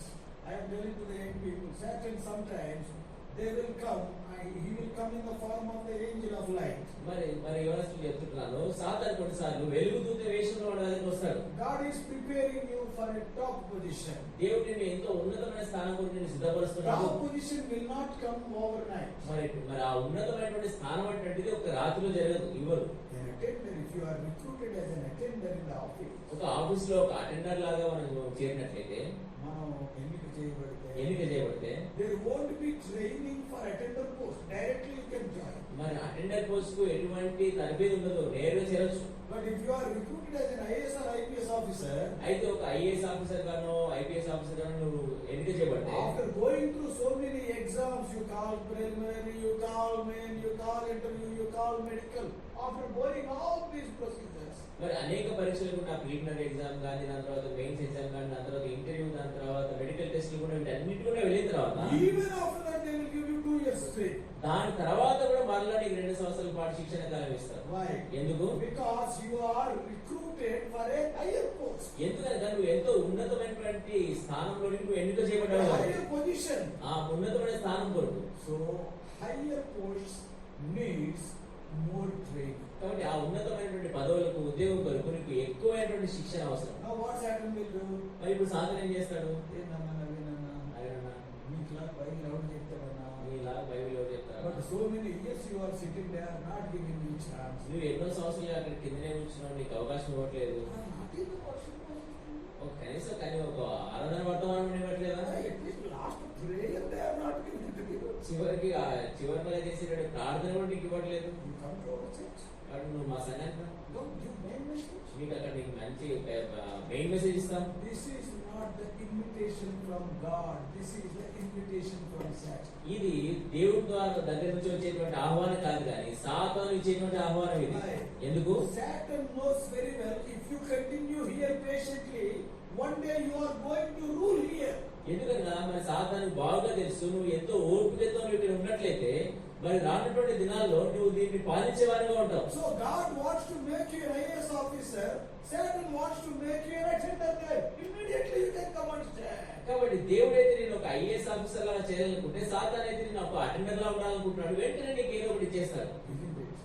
I am telling to the young people, Satan sometimes they will come, he will come in the form of the angel of light. మరి యోనస్కు చెప్తున్నాను, సాతాను కొన్నిసార్లు వెలుగుదూత వేషంలో వాడి దగ్గరికి వస్తాడు. God is preparing you for a top position. దేవుడు నిన్ను ఎంతో ఉన్నతమైన స్థానం గురించి నిన్ను సిద్ధపరుస్తున్నాడు. Top position will not come overnight. మరి ఆ ఉన్నతమైనటువంటి స్థానం అనేటువంటిది ఒక రాత్రిలో జరగదు, ఇవ్వరు. An attender, if you are recruited as an attender in the office, ఒక ఆఫీస్ లో ఒక అటెండర్ లాగా మనం చేరినట్లయితే, మనం ఎన్నిక చేయబడితే there won't be training for attender post. Directly you can join. మరి అటెండర్ పోస్ట్ కు ఎటువంటి తరబేది ఉండదు, నేరుగా చేరొచ్చు. But if you are recruited as an IAS or IPS officer, అయితే ఒక ఐఏఎస్ ఆఫీసర్ గానో ఐపీఎస్ ఆఫీసర్ గానో నువ్వు ఎన్నిక చేయబడితే, after going through so many exams, you call preliminary, you call main, you call interview, you call medical, after going all these procedures, మరి అనేక పరీక్షలు కూడా ప్రిలిమినరీ ఎగ్జామ్ కానీ, దాని తర్వాత మెయిన్స్ ఎగ్జామ్ కానీ, దాని తర్వాత ఇంటర్వ్యూ, దాని తర్వాత మెడికల్ టెస్ట్లు కూడా వీటన్నిటి కూడా వెళ్ళిన తర్వాత, even after that they will give you 2 years straight. దాని తర్వాత కూడా మరలా నీకు 2 సంవత్సరాల పాటు శిక్షణ కాలం ఇస్తారు. Why? ఎందుకు? Because you are recruited for a higher post. ఎందుకంటే నువ్వు ఎంతో ఉన్నతమైనటువంటి స్థానంలో నువ్వు ఎన్నిక చేయబడ్డావు, Higher position. ఆ ఉన్నతమైన స్థానం కొరకు. So higher posts needs more training. కాబట్టి ఆ ఉన్నతమైనటువంటి పదవులకు ఉద్యోగం కొరకు నీకు ఎక్కువైనటువంటి శిక్షణ అవసరం. Now what Satan will do? మరి ఇప్పుడు సాధన ఏం చేస్తాడు? అదేనన్నా మీకులా బైబిల్ ఎవరు చెప్తారన్నా? నీలా బైబిల్ ఎవరు చెప్తారు? But so many years you are sitting there not giving me chance. నువ్వు ఎన్నో సంవత్సరాలు అక్కడ కిందనే కూర్చున్నావు, నీకు అవకాశం ఇవ్వట్లేదు. ఒక కనీసం కానీ ఒక ఆరాధన వర్తమానం ఇవ్వట్లేదా? Last prayer they are not giving to you. చివరికి చివరిగా చేసేటువంటి ప్రార్థన కూడా నీకు ఇవ్వట్లేదు. You come to our church. కాబట్టి నువ్వు మా సంఘానికి Don't give main message. నీకు అక్కడ నీకు మంచి మెయిన్ మెసేజ్ ఇస్తాం. This is not the invitation from God. This is the invitation from Satan. ఇది దేవుడి ద్వారా దగ్గర నుంచి వచ్చేటువంటి ఆహ్వానం కాదు, కానీ సాతాను ఇచ్చేటువంటి ఆహ్వానం ఇది. ఎందుకు? Satan knows very well if you continue here patiently, one day you are going to rule here. ఎందుకన్నా మరి సాతాను బాగా తెలుసు, నువ్వు ఎంతో ఓపికతో నువ్వు ఇక్కడ ఉన్నట్లయితే మరి రానటువంటి దినాల్లో నువ్వు దీన్ని పాలించే వారిగా ఉంటావు. So God wants to make you an IAS officer. Satan wants to make you an attender guy. Immediately you can come and stand. కాబట్టి దేవుడైతే నేను ఒక ఐఏఎస్ ఆఫీసర్ లాగా చేయాలనుకుంటే, సాతాను అయితే నేను ఒక అటెండర్ లా ఉండాలనుకుంటున్నాడు. వెంటనే నీకు ఏదో ఒకటి చేస్తాడు.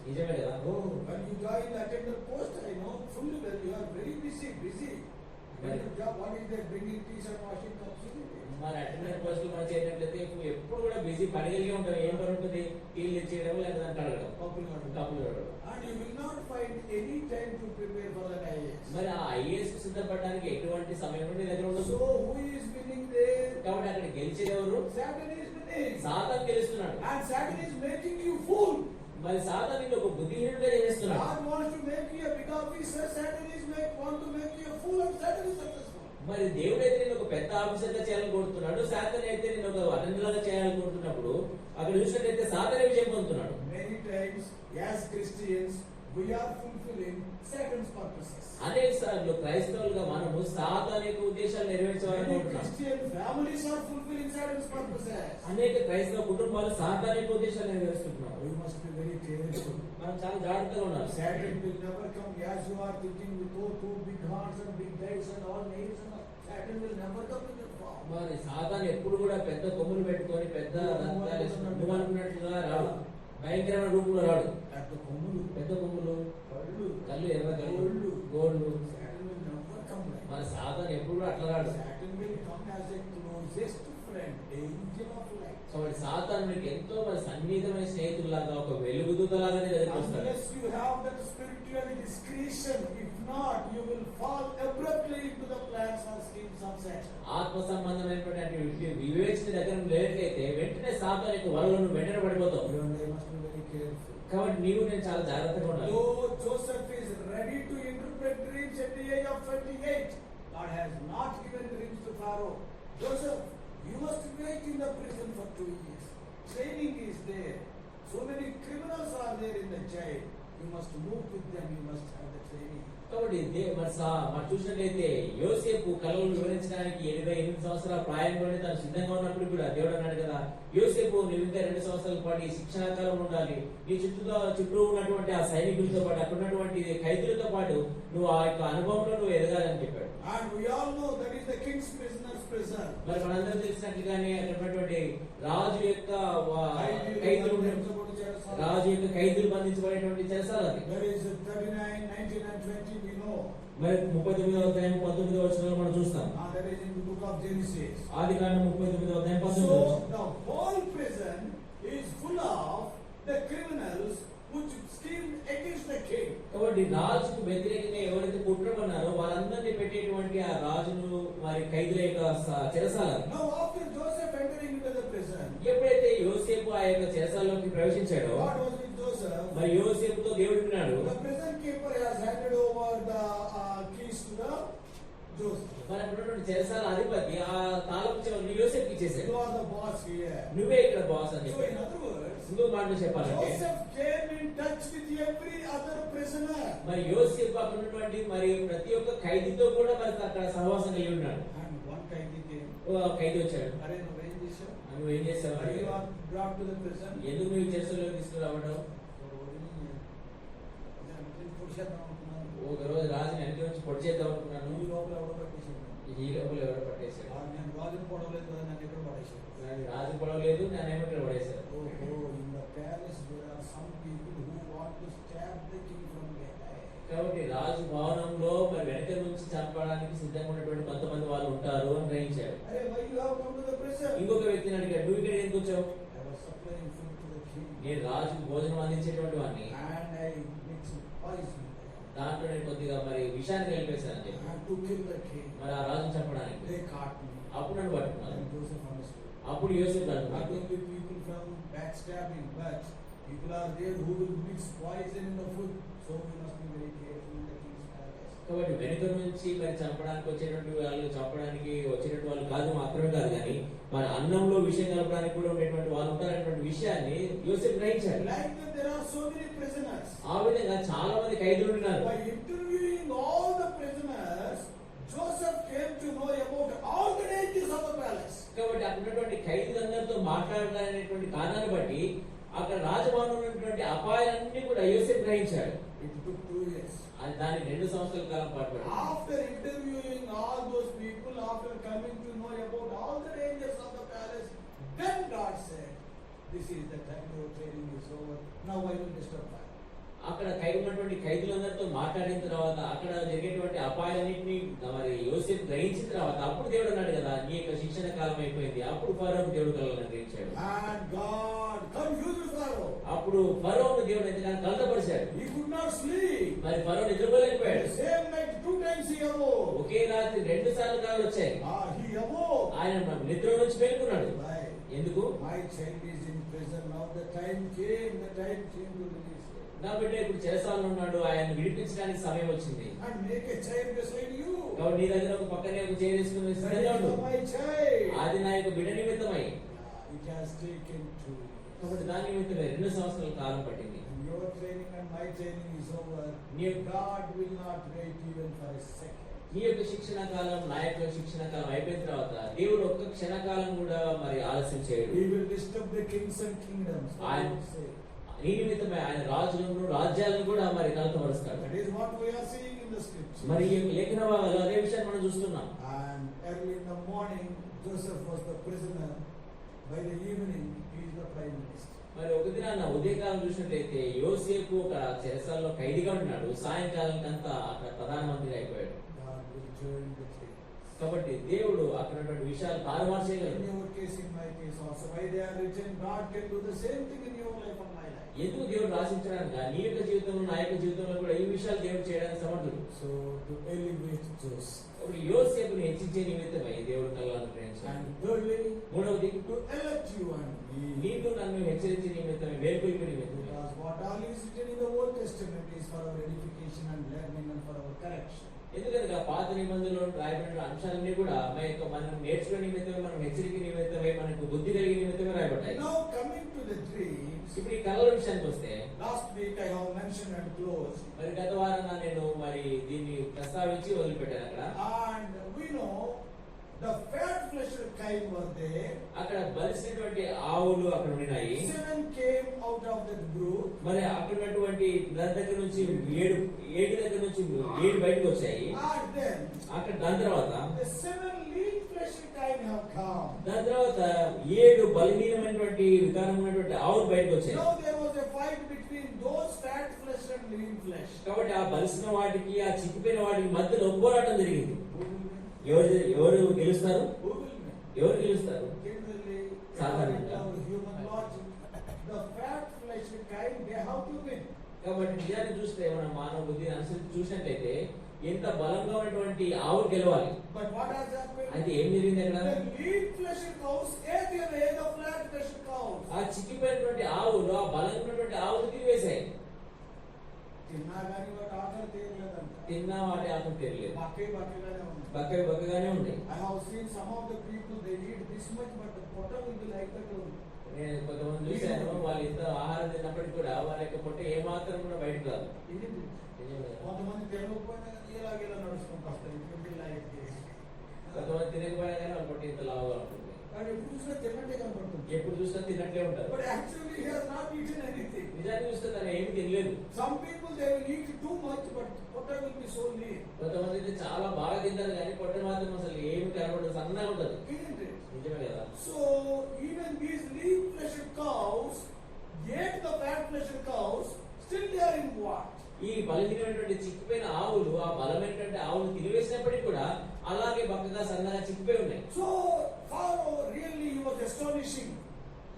నిజమే కదా? Oh, when you join the attender post, I know fully well you are very busy. When you job, what is that? Bringing teas and washing cups. మరి అటెండర్ పోస్ట్ మనం చేయనట్లయితే ఎప్పుడు కూడా బిజీ పనిగలిగి ఉంటాం. ఏం పని ఉంటుంది? టీలు ఇచ్చేయడం, లేదా దాన్ని కడగడం, కప్పులు కడగడం. And you will not find any time to prepare for the IAS. మరి ఆ ఐఏఎస్ కు సిద్ధపడడానికి ఎటువంటి సమయం నీ దగ్గర ఉండదు. So who is winning there? కాబట్టి అక్కడ గెలిచేది ఎవరు? Satan is winning. సాతాను గెలుస్తున్నాడు. And Satan is making you fool. మరి సాతాను నిన్ను ఒక బుద్ధిహీనుడిగా చేస్తున్నాడు. God wants to make you a big officer. Satan is want to make you a fool, and Satan is successful. మరి దేవుడైతే నేను ఒక పెద్ద ఆఫీసర్ గా చేయాలని కోరుతున్నాడు, సాతాను అయితే నేను ఒక అటెండర్ లాగా చేయాలనుకుంటున్నప్పుడు అక్కడ చూసినట్టయితే సాతాను విజయం పొందుతున్నాడు. Many times, as Christians, we are fulfilling Satan's purposes. అనేక సార్లు క్రైస్తవులుగా మనము సాతాను యొక్క ఉద్దేశాలు Many నెరవేర్చాలనుకుంటున్నాం. Christian families are fulfilling Satan's purposes. అనేక క్రైస్తవ కుటుంబాలు సాతాను యొక్క ఉద్దేశాలు నెరవేరుస్తున్నారు. We must be very careful. మనం చాలా జాగ్రత్తగా ఉండాలి. Satan will never come as you are thinking with two big hearts and big heads and all nails and all. Satan will never come in that form. మరి సాతాను ఎప్పుడు కూడా పెద్ద కొమ్ములు పెట్టుకొని పెద్ద దంతాలు వేసుకొని నువ్వు అనుకున్నట్లుగా రాడు. భయంకరమైన రూపంలో రాడు. At the కొమ్ములు, పెద్ద కొమ్ములు, కళ్ళు ఎర్ర కళ్ళు, గోళ్ళు. గోళ్ళు. Satan will never come like మన సాతాను ఎప్పుడు కూడా అట్లా రాడు. Satan will come as a closest friend, angel of light. కాబట్టి సాతాను నీకు ఎంతో మరి సన్నిహితమైన స్నేహితుల్లాగా ఒక వెలుగుదూతలాగానే దగ్గరికి వస్తాడు. Unless you have that spiritual discretion, if not, you will fall abruptly into the plans or schemes of Satan. ఆత్మ సంబంధమైనటువంటి వివేచన దగ్గర లేకపోతే వెంటనే సాతాను యొక్క వలలో వెంటనే పడిపోతావు. You and I must be very careful. కాబట్టి నీవు నేను చాలా జాగ్రత్తగా ఉండాలి. Though Joseph is ready to interpret dreams at the age of 28, God has not given dreams to Pharaoh. Joseph, you must wait in the prison for 2 years. Training is there. So many criminals are there in the jail. You must move with them. You must have the training. కాబట్టి మరి చూసినట్లయితే యోసేపు కళలు వివరించడానికి 88 సంవత్సరాల ప్రాయంలోనే తాను సిద్ధంగా ఉన్నప్పుడు కూడా దేవుడు అన్నాడు కదా, యోసేపు నువ్వు ఇంకా 2 సంవత్సరాల పాటు ఈ శిక్షణ కాలంలో ఉండాలి. నీ చుట్టూ ఉన్నటువంటి ఆ సైనికులతో పాటు అక్కడ ఉన్నటువంటి ఖైదీలతో పాటు నువ్వు ఆ యొక్క అనుభవంలో నువ్వు ఎదగాలని చెప్పాడు. And we all know that is the king's prisoner's prison. మరి మనందరం తెలిసినట్లుగానే అక్కడ ఉన్నటువంటి రాజు యొక్క ఖైదీలు రాజు యొక్క ఖైదీలు బంధించబడేటువంటి చెరసాల అది. There is 39, 19 and 20 we know. మరి 39వ అధ్యాయం 19వ వచనంలో మనం చూస్తాం. That is in the book of Genesis. ఆదికాండం 39వ అధ్యాయం 19వ So వచనం. the whole prison is full of the criminals which schemed against the king. కాబట్టి రాజుకు వ్యతిరేకంగా ఎవరైతే కుట్రమన్నారో వాళ్ళందరినీ పెట్టేటువంటి ఆ రాజును మరి ఖైదీల యొక్క చెరసాల. Now after Joseph entering into the prison, ఎప్పుడైతే యోసేపు ఆ యొక్క చెరసాలలోకి ప్రవేశించాడో God was with Joseph. మరి యోసేపుతో దేవుడు ఉన్నాడు. The prison keeper has handed over the keys to the Joseph. మరి అక్కడ ఉన్నటువంటి చెరసాల అధిపతి ఆ తాళపు చెవులు యోసేపుకి ఇచ్చేసాడు. You are the boss here. నువ్వే ఇక్కడ బాస్ అని So in చెప్పాడు. other words, ఇంకో మాటలో చెప్పాలంటే Joseph came in touch with every other prisoner. మరి యోసేపు అక్కడ ఉన్నటువంటి మరి ప్రతి ఒక్క ఖైదీతో కూడా మరి అక్కడ సహవాసం కలిగి ఉన్నాడు. And one Khaidi came. ఓ ఖైదీ వచ్చాడు. అరే నువ్వేం చేశావు? నువ్వు ఏం చేసావు? Why you are brought to the prison? ఎందుకు నువ్వు చెరసాలలో తీసుకురావడం? ఒక రోజు రాజుని వెనక నుంచి పొడి చేద్దాం అనుకున్నాను. ఈ లోపల ఎవడో పట్టేశాడు. ఈ లోపల ఎవరో పట్టేశాడు. నేను రాజుని పొడవలేదు కదా, నన్ను ఎక్కడ పడేశాడు. నాకు రాజు పొడవలేదు, నేనేమో ఇక్కడ పడేశాడు. ఓహో, in the palace there are some people who want to stab the king from behind. కాబట్టి రాజు భవనంలో మరి వెనక నుంచి చంపడానికి సిద్ధంగా ఉన్నటువంటి కొంతమంది వాళ్ళు ఉంటారు అని గ్రహించాడు. అరే why you have come to the prison? ఇంకొక వ్యక్తిని అడిగాడు, నువ్వు ఇక్కడ ఎందుకు వచ్చావు? I was supplying food to the king. నేను రాజుకు భోజనం అందించేటువంటి వాడిని, And I mixed poison. దాంట్లో నేను కొద్దిగా మరి విషయాన్ని కలిపేశానని చెప్పి And to kill the king. మరి ఆ రాజును చంపడానికి. They caught me. అప్పుడు నన్ను పట్టుకున్నాను. And Joseph understood. అప్పుడు యోసేపు Not అనుకున్నాడు, only people from backstabbing, but people are there who will mix poison in the food. So we must be very careful in the king's palace. కాబట్టి వెనుక నుంచి మరి చంపడానికి వచ్చేటువంటి వాళ్ళు చంపడానికి వచ్చేటువంటి వాళ్ళు కాదు మాత్రమే కాదు కానీ మన అన్నంలో విషయం కలపడానికి కూడా ఉండేటువంటి వాళ్ళు ఉంటారనేటువంటి విషయాన్ని యోసేపు గ్రహించాడు. Like that, there are so many prisoners. ఆ విధంగా చాలా మంది ఖైదీలు ఉన్నారు. By interviewing all the prisoners, Joseph came to know about all the dangers of the palace. కాబట్టి అక్కడ ఉన్నటువంటి ఖైదీలందరితో మాట్లాడాలనేటువంటి కారణాన్ని బట్టి అక్కడ రాజభవనంలో ఉన్నటువంటి అపాయాలన్నీ కూడా యోసేపు గ్రహించాడు. It took 2 years. అది దానికి 2 సంవత్సరాల కాలం పట్టింది. After interviewing all those people, after coming to know about all the dangers of the palace, then God said, "This is the time your training is over. Now I will disturb that." అక్కడ ఉన్నటువంటి ఖైదీలందరితో మాట్లాడిన తర్వాత అక్కడ జరిగేటువంటి అపాయాలన్నింటినీ మరి యోసేపు గ్రహించిన తర్వాత అప్పుడు దేవుడు అన్నాడు కదా, నీ యొక్క శిక్షణ కాలం అయిపోయింది. అప్పుడు ఫరోను దేవుడు కలలను గ్రహించాడు. And God confused Pharaoh. అప్పుడు ఫరోను దేవుడు ఎంతగానో కలతపరిచాడు. He could not sleep. మరి ఫరో నిద్రపోలేకపోయాడు. The same night 2 times he awoke. ఒకే రాత్రి 2 సార్లు కాలు వచ్చాయి. He awoke. ఆయన నిద్ర నుంచి మేలుకున్నాడు. Why? ఎందుకు? My child is in prison now. The time came to release him. నా బిడ్డ ఇప్పుడు చెరసాలలో ఉన్నాడు, ఆయన విడిపించడానికి సమయం వచ్చింది. And make a child beside you. కాబట్టి నీ దగ్గర ఒక పక్కనే ఒక చేరేసుకుని సిద్ధంగా ఉండు. My child. అది నా యొక్క బిడ్డ నిమిత్తమై. It has taken 2 years. కాబట్టి దాని నిమిత్తమే 2 సంవత్సరాల కాలం పట్టింది. Your training and my training is over. New- God will not wait even for a second. నీ యొక్క శిక్షణ కాలం, నా యొక్క శిక్షణ కాలం అయిపోయిన తర్వాత దేవుడు ఒక్క క్షణకాలం కూడా మరి ఆలస్యం చేయడు. He will disturb the kings and kingdoms. I- నీ నిమిత్తమే ఆయన రాజులను, రాజ్యాలను కూడా మరి కలతపరుస్తాడు. That is what we are seeing in the scripture. మరి ఈ లేఖన భాగాల్లో అదే విషయాన్ని మనం చూస్తున్నాం. And early in the morning, Joseph was the prisoner. By the evening, he is the prime minister. మరి ఒక దినాన ఉదయకాలం చూసినట్లయితే యోసేపు ఒక చెరసాలలో ఖైదీగా ఉన్నాడు. సాయంకాలం అంతా అక్కడ ప్రధానమంత్రి అయిపోయాడు. God will turn the tables. కాబట్టి దేవుడు అక్కడ ఉన్నటువంటి విషయాలు తారుమారు In చేయగలడు. your case, in my case also, why they are written, God can do the same thing in your life and my life. ఎందుకు దేవుడు రాసించడానికి నీ యొక్క జీవితంలో, నా యొక్క జీవితంలో కూడా ఈ విషయాలు దేవుడు చేయడానికి సమర్థుడు. So, to elevate Joseph. ఇప్పుడు యోసేపుని హెచ్చించే నిమిత్తమై దేవుడు కళ్ళను ప్రేమించాడు. And thirdly, మూడవది to elect you and me. నీకు నన్ను హెచ్చరించే నిమిత్తమై, వేర్కొల్పే నిమిత్తమై. Because what all is written in the Old Testament is for our edification and learning and for our correction. ఎందుకంటే పాత నిబంధనలో రాయబడిన అంశాలన్నీ కూడా మనం నేర్చుకునే నిమిత్తమే, మనం హెచ్చరిక నిమిత్తమే, మనకు బుద్ధి కలిగే నిమిత్తమే రాయబడ్డాయి. Now coming to the dreams, ఇప్పుడు ఈ కళల విషయానికి వస్తే, last week I have mentioned and closed. మరి గత వారం నేను మరి దీన్ని ప్రస్తావించి వదిలిపెట్టాను. అక్కడ And we know the fat fleshed kine were there. అక్కడ బలిసినటువంటి ఆవులు అక్కడ ఉన్నాయి. 7 came out of that group. మరి అక్కడ ఉన్నటువంటి దాని దగ్గర నుంచి ఏడు దగ్గర నుంచి 7 బయటకు వచ్చాయి. And then అక్కడ దాని తర్వాత the 7 lean fleshed kine have come. దాని తర్వాత 7 బలహీనమైనటువంటి వికారం ఉన్నటువంటి ఆవులు బయటకు వచ్చాయి. Now there was a fight between those fat flesh and lean flesh. కాబట్టి ఆ బలిసిన వాటికి, ఆ చిక్కిపోయిన వాటికి మధ్యలో పోరాటం జరిగింది. Who will win? ఎవరు గెలుస్తారు? Who will win? ఎవరు గెలుస్తారు? Generally, Sadhananga. according to our human logic, the fat flesh kind they have to win. కాబట్టి నిజాన్ని చూస్తే మనం మానవ బుద్ధిని అనుసరించి చూసినట్లయితే ఎంత బలంగా ఉన్నటువంటి ఆవు గెలవాలి. But what has happened? అయితే ఏం జరిగింది అక్కడ? The lean flesh cows ate away the fat flesh cows. ఆ చిక్కిపోయినటువంటి ఆవులు ఆ బలంగా ఉన్నటువంటి ఆవులు తిరివేశాయి. తిన్నా కానీ వాటి ఆకలి తీరలేదంట. తిన్నా వాటి ఆకలి తీరలేదు. బక్కగానే ఉంది. బక్కగానే ఉంది. I have seen some of the people they eat this much but the పొట్ట will be like that only. నేను కొంతమంది చూశాను, వాళ్ళు ఇంత ఆహారం తిన్నప్పటికీ కూడా వాళ్ళ యొక్క పొట్ట ఏమాత్రం కూడా బయటకు రాదు. Isn't it? కొంతమంది తినకపోయినా కానీ ఇలాగేలా నడుచుకుంటూ వస్తారు. It will be like this. కొంతమంది తినకపోయినా కానీ వాళ్ళ పొట్ట ఇంత లావుగా ఉంటుంది. కానీ ఎప్పుడు చూసినా తిన్నట్టే కనపడుతుంది. ఎప్పుడు చూసినా తిన్నట్లే ఉంటారు. But actually he has not eaten anything. నిజాన్ని చూస్తే తను ఏమి తినలేదు. Some people they will eat too much but పొట్ట will be so lean. కొంతమంది అయితే చాలా బాగా తింటారు కానీ పొట్ట మాత్రం అసలు ఏమి కనబడదు, సన్నగా ఉంటుంది. Isn't it? నిజమే కదా? So even these lean fleshed cows ate the fat fleshed cows, still they are in what? ఈ బలహీనమైనటువంటి చిక్కిపోయిన ఆవులు ఆ బలమైనటువంటి ఆవులు తిరివేసినప్పటికీ కూడా అలాగే బక్కగా సన్నగా చిక్కిపోయి ఉన్నాయి. So Pharaoh really he was astonishing.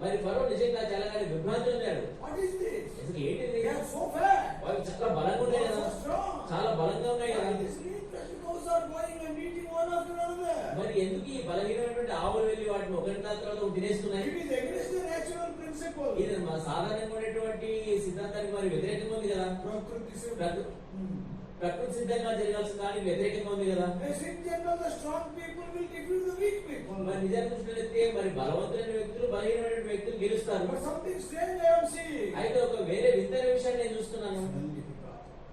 మరి ఫరో నిజంగా చాలా విభ్రాంతి ఉన్నాడు. What is this? అసలు ఏంటిది? They are so fat. వాళ్ళు చాలా బలంగా ఉన్నాయి కదా, So strong. చాలా బలంగా ఉన్నాయి కదా. Why these lean fleshed cows are going and eating one after another? మరి ఎందుకు ఈ బలహీనమైనటువంటి ఆవులు వెళ్ళి వాటిని ఒకటి తర్వాత ఒకటి తినేస్తున్నాయి? It is against the natural principle. ఇది మన సాధారణంగా ఉన్నటువంటి సిద్ధాంతానికి మరి వ్యతిరేకంగా ఉంది కదా. ప్రకృతి సిద్ధంగా జరగాల్సిన దానికి వ్యతిరేకంగా ఉంది కదా. As in general, the strong people will defeat the weak people. మరి నిజాన్ని చూసినట్లయితే మరి బలవంతులైన వ్యక్తులు బలహీనమైన వ్యక్తులు గెలుస్తారు. But something strange I am seeing. అయితే ఒక వేరే వింతైన విషయాన్ని నేను చూస్తున్నాను.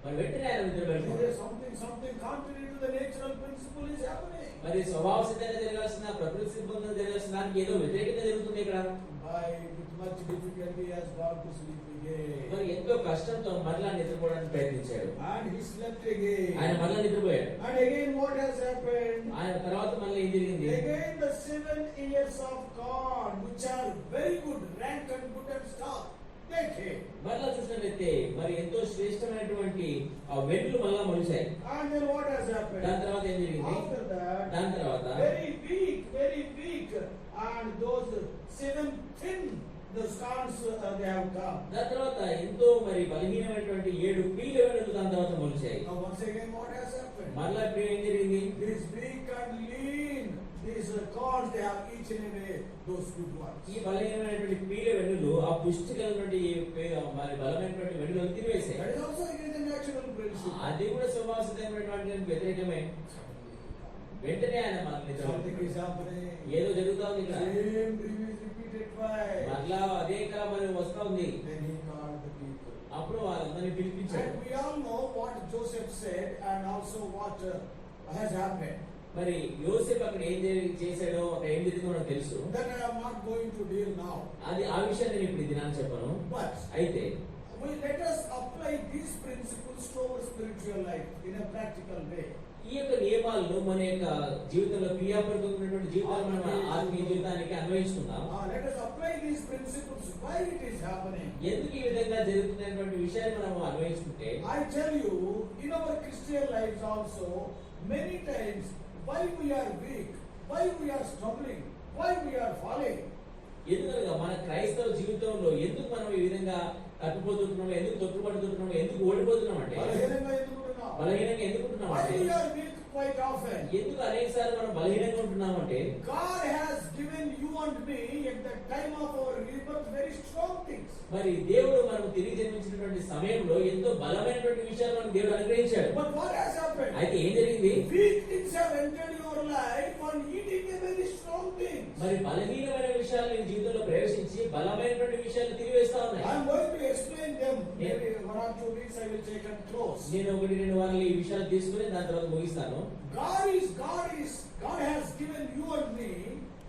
మరి వెంటనే ఆయన నిద్ర There పెట్టుకుంటాడు. is something contrary to the natural principle is happening. మరి స్వభావ సిద్ధంగా జరగాల్సిన, ప్రకృతి సిద్ధంగా జరగాల్సిన దానికి ఏదో వ్యతిరేకంగా జరుగుతుంది ఇక్కడ. By with much difficulty has gone to sleep again. మరి ఎంతో కష్టంతో మరలా నిద్రపోవడానికి ప్రయత్నించాడు. And he slept again. ఆయన మరలా నిద్రపోయాడు. And again what has happened? ఆయన తర్వాత మళ్ళీ ఏం జరిగింది? Again the 7 ears of corn which are very good, rank and good and stock. They came. మరలా చూసినట్లయితే మరి ఎంతో శ్రేష్టమైనటువంటి ఆ వెంట్లు మళ్ళా మొలిచాయి. And then what has happened? దాని తర్వాత ఏం జరిగింది? After that, దాని తర్వాత very weak, and those 7 thin, the corns they have come. దాని తర్వాత ఎంతో మరి బలహీనమైనటువంటి 7 పీల వెంట్రుకలు దాని తర్వాత మొలిచాయి. Now once again what has happened? మరలా ఇప్పుడు ఏం జరిగింది? These weak and lean, these corns they have eaten away those good ones. ఈ బలహీనమైనటువంటి పీల వెన్నులు ఆ పుష్టి కలిగినటువంటి మరి బలమైనటువంటి వెన్నులను తిరివేశాయి. That is also against the natural principle. అది కూడా స్వభావసిద్ధమైనటువంటి వ్యతిరేకమే. వెంటనే ఆయన మళ్ళీ Something is happening. ఏదో జరుగుతా ఉంది ఇక్కడ. Same dream is repeated twice. మరలా అదే మరి పిలిపించాడు. And we all know what Joseph said and also what has happened. మరి యోసేపు అక్కడ చేశాడో అక్కడ ఏం జరిగిందో మనకు తెలుసు. That I am not going to deal now. అది ఆ విషయాన్ని నేను ఇప్పుడు దినాన్ని చెప్పను. But అయితే let us apply these principles to our spiritual life in a practical way. ఈ యొక్క నియమాలను మన యొక్క జీవితంలో క్రియాపూర్వకమైనటువంటి జీవితాలు మన ఆత్మీయ జీవితానికి అన్వయించుకుందాం. Let us apply these principles why it is happening. ఎందుకు ఈ విధంగా జరుగుతున్నటువంటి విషయాన్ని మనం అన్వయించుకుంటే, I tell you, in our Christian lives also, many times why we are weak, why we are stumbling, why we are falling. ఎందుకనగా మన క్రైస్తవ జీవితంలో ఎందుకు మనం ఈ విధంగా తప్పిపోతున్నాము, ఎందుకు తొట్టుపడుతున్నాము, ఎందుకు ఓడిపోతున్నాం అంటే, బలహీనంగా ఎందుకు ఉంటున్నాం Why అంటే, we are weak quite often. ఎందుకు అనేక సార్లు మనం బలహీనంగా ఉంటున్నాం అంటే, God has given you and me at the time of our rebirth very strong things. మరి దేవుడు మనం తిరిగి జన్మించినటువంటి సమయంలో ఎంతో బలమైనటువంటి విషయాలు మనకు దేవుడు అనుగ్రహించాడు. But what has happened? అయితే ఏం జరిగింది? Weak things have entered your life and eating a very strong thing. మరి బలహీనమైన విషయాలు నీ జీవితంలో ప్రవేశించి బలమైనటువంటి విషయాలు తిరిగివేస్తా ఉన్నాయి. I am going to explain them. Maybe 1 or 2 weeks I will take and close. నేను 1-2 వారాలు ఈ విషయాలు తీసుకుని దాని తర్వాత ముగిస్తాను. God has given you and me,